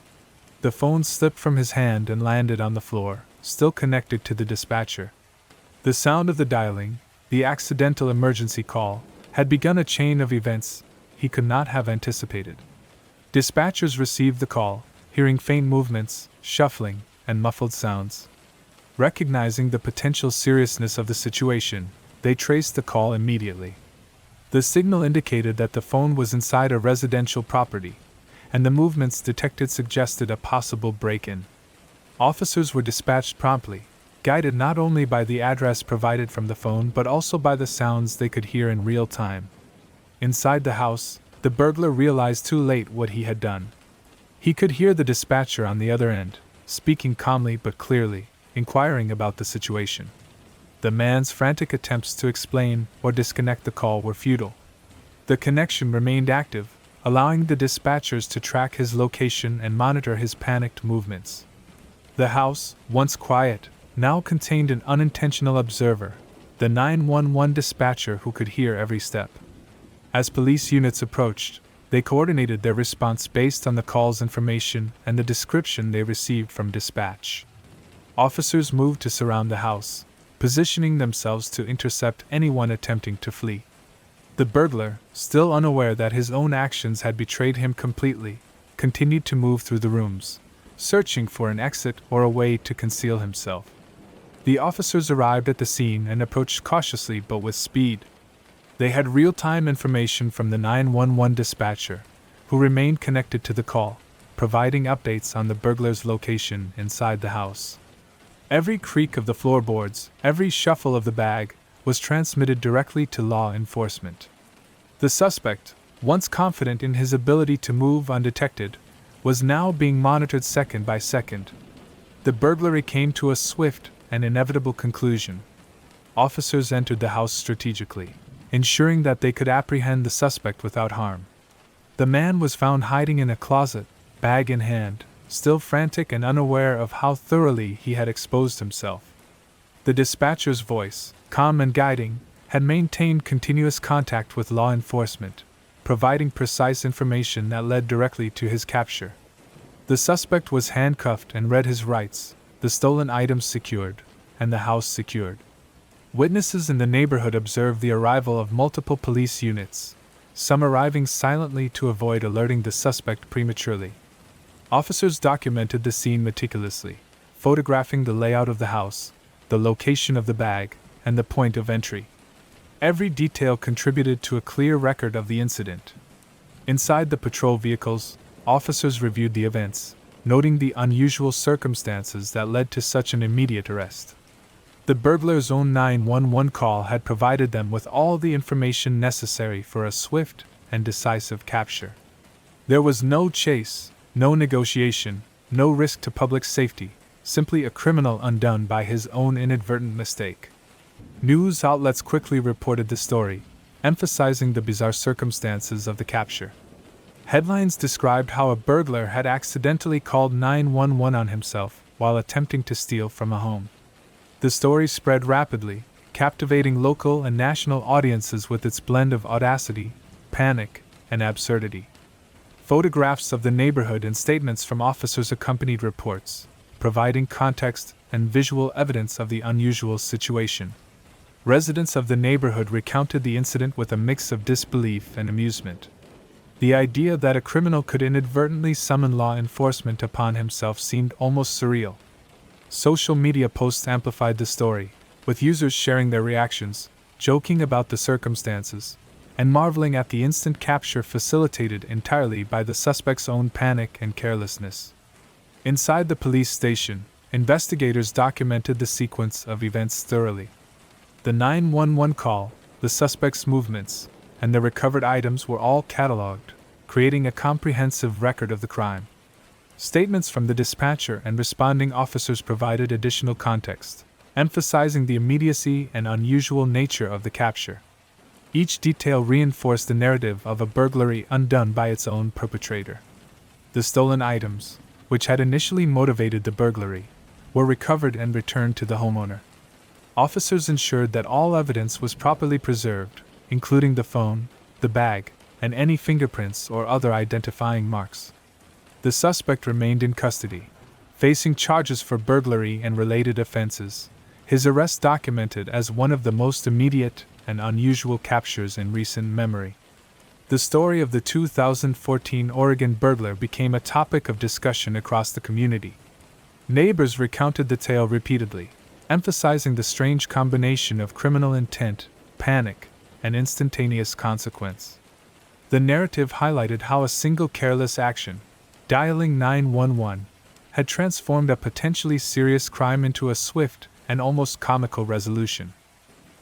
The phone slipped from his hand and landed on the floor, still connected to the dispatcher. The sound of the dialing, the accidental emergency call, had begun a chain of events he could not have anticipated. Dispatchers received the call, hearing faint movements, shuffling, and muffled sounds. Recognizing the potential seriousness of the situation, they traced the call immediately. The signal indicated that the phone was inside a residential property, and the movements detected suggested a possible break-in. Officers were dispatched promptly, guided not only by the address provided from the phone but also by the sounds they could hear in real time. Inside the house, the burglar realized too late what he had done. He could hear the dispatcher on the other end, speaking calmly but clearly, inquiring about the situation. The man's frantic attempts to explain or disconnect the call were futile. The connection remained active, allowing the dispatchers to track his location and monitor his panicked movements. The house, once quiet, now contained an unintentional observer, the 911 dispatcher who could hear every step. As police units approached, they coordinated their response based on the call's information and the description they received from dispatch. Officers moved to surround the house, positioning themselves to intercept anyone attempting to flee. The burglar, still unaware that his own actions had betrayed him completely, continued to move through the rooms, searching for an exit or a way to conceal himself. The officers arrived at the scene and approached cautiously but with speed. They had real-time information from the 911 dispatcher, who remained connected to the call, providing updates on the burglar's location inside the house. Every creak of the floorboards, every shuffle of the bag, was transmitted directly to law enforcement. The suspect, once confident in his ability to move undetected, was now being monitored second by second. The burglary came to a swift and inevitable conclusion. Officers entered the house strategically, ensuring that they could apprehend the suspect without harm. The man was found hiding in a closet, bag in hand, still frantic and unaware of how thoroughly he had exposed himself. The dispatcher's voice, calm and guiding, had maintained continuous contact with law enforcement, providing precise information that led directly to his capture. The suspect was handcuffed and read his rights, the stolen items secured, and the house secured. Witnesses in the neighborhood observed the arrival of multiple police units, some arriving silently to avoid alerting the suspect prematurely. Officers documented the scene meticulously, photographing the layout of the house, the location of the bag, and the point of entry. Every detail contributed to a clear record of the incident. Inside the patrol vehicles, officers reviewed the events, noting the unusual circumstances that led to such an immediate arrest. The burglar's own 911 call had provided them with all the information necessary for a swift and decisive capture. There was no chase, no negotiation, no risk to public safety, simply a criminal undone by his own inadvertent mistake. News outlets quickly reported the story, emphasizing the bizarre circumstances of the capture. Headlines described how a burglar had accidentally called 911 on himself while attempting to steal from a home. The story spread rapidly, captivating local and national audiences with its blend of audacity, panic, and absurdity. Photographs of the neighborhood and statements from officers accompanied reports, providing context and visual evidence of the unusual situation. Residents of the neighborhood recounted the incident with a mix of disbelief and amusement. The idea that a criminal could inadvertently summon law enforcement upon himself seemed almost surreal. Social media posts amplified the story, with users sharing their reactions, joking about the circumstances, and marveling at the instant capture facilitated entirely by the suspect's own panic and carelessness. Inside the police station, investigators documented the sequence of events thoroughly. The 911 call, the suspect's movements, and the recovered items were all catalogued, creating a comprehensive record of the crime. Statements from the dispatcher and responding officers provided additional context, emphasizing the immediacy and unusual nature of the capture. Each detail reinforced the narrative of a burglary undone by its own perpetrator. The stolen items, which had initially motivated the burglary, were recovered and returned to the homeowner. Officers ensured that all evidence was properly preserved, including the phone, the bag, and any fingerprints or other identifying marks. The suspect remained in custody, facing charges for burglary and related offenses, his arrest documented as one of the most immediate and unusual captures in recent memory. The story of the 2014 Oregon burglar became a topic of discussion across the community. Neighbors recounted the tale repeatedly, emphasizing the strange combination of criminal intent, panic, and instantaneous consequence. The narrative highlighted how a single careless action, dialing 911, had transformed a potentially serious crime into a swift and almost comical resolution.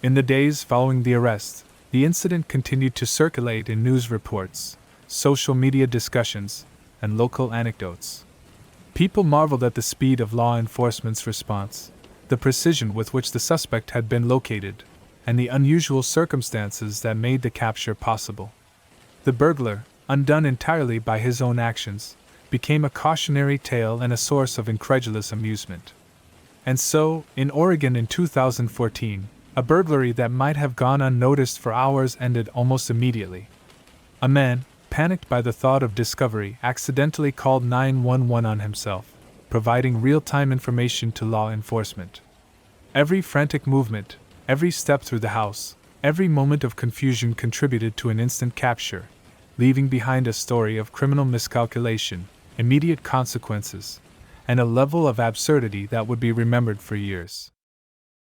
In the days following the arrest, the incident continued to circulate in news reports, social media discussions, and local anecdotes. People marveled at the speed of law enforcement's response, the precision with which the suspect had been located, and the unusual circumstances that made the capture possible. The burglar, undone entirely by his own actions, became a cautionary tale and a source of incredulous amusement. And so, in Oregon in 2014, a burglary that might have gone unnoticed for hours ended almost immediately. A man, panicked by the thought of discovery, accidentally called 911 on himself, providing real-time information to law enforcement. Every frantic movement, every step through the house, every moment of confusion contributed to an instant capture, leaving behind a story of criminal miscalculation, immediate consequences, and a level of absurdity that would be remembered for years.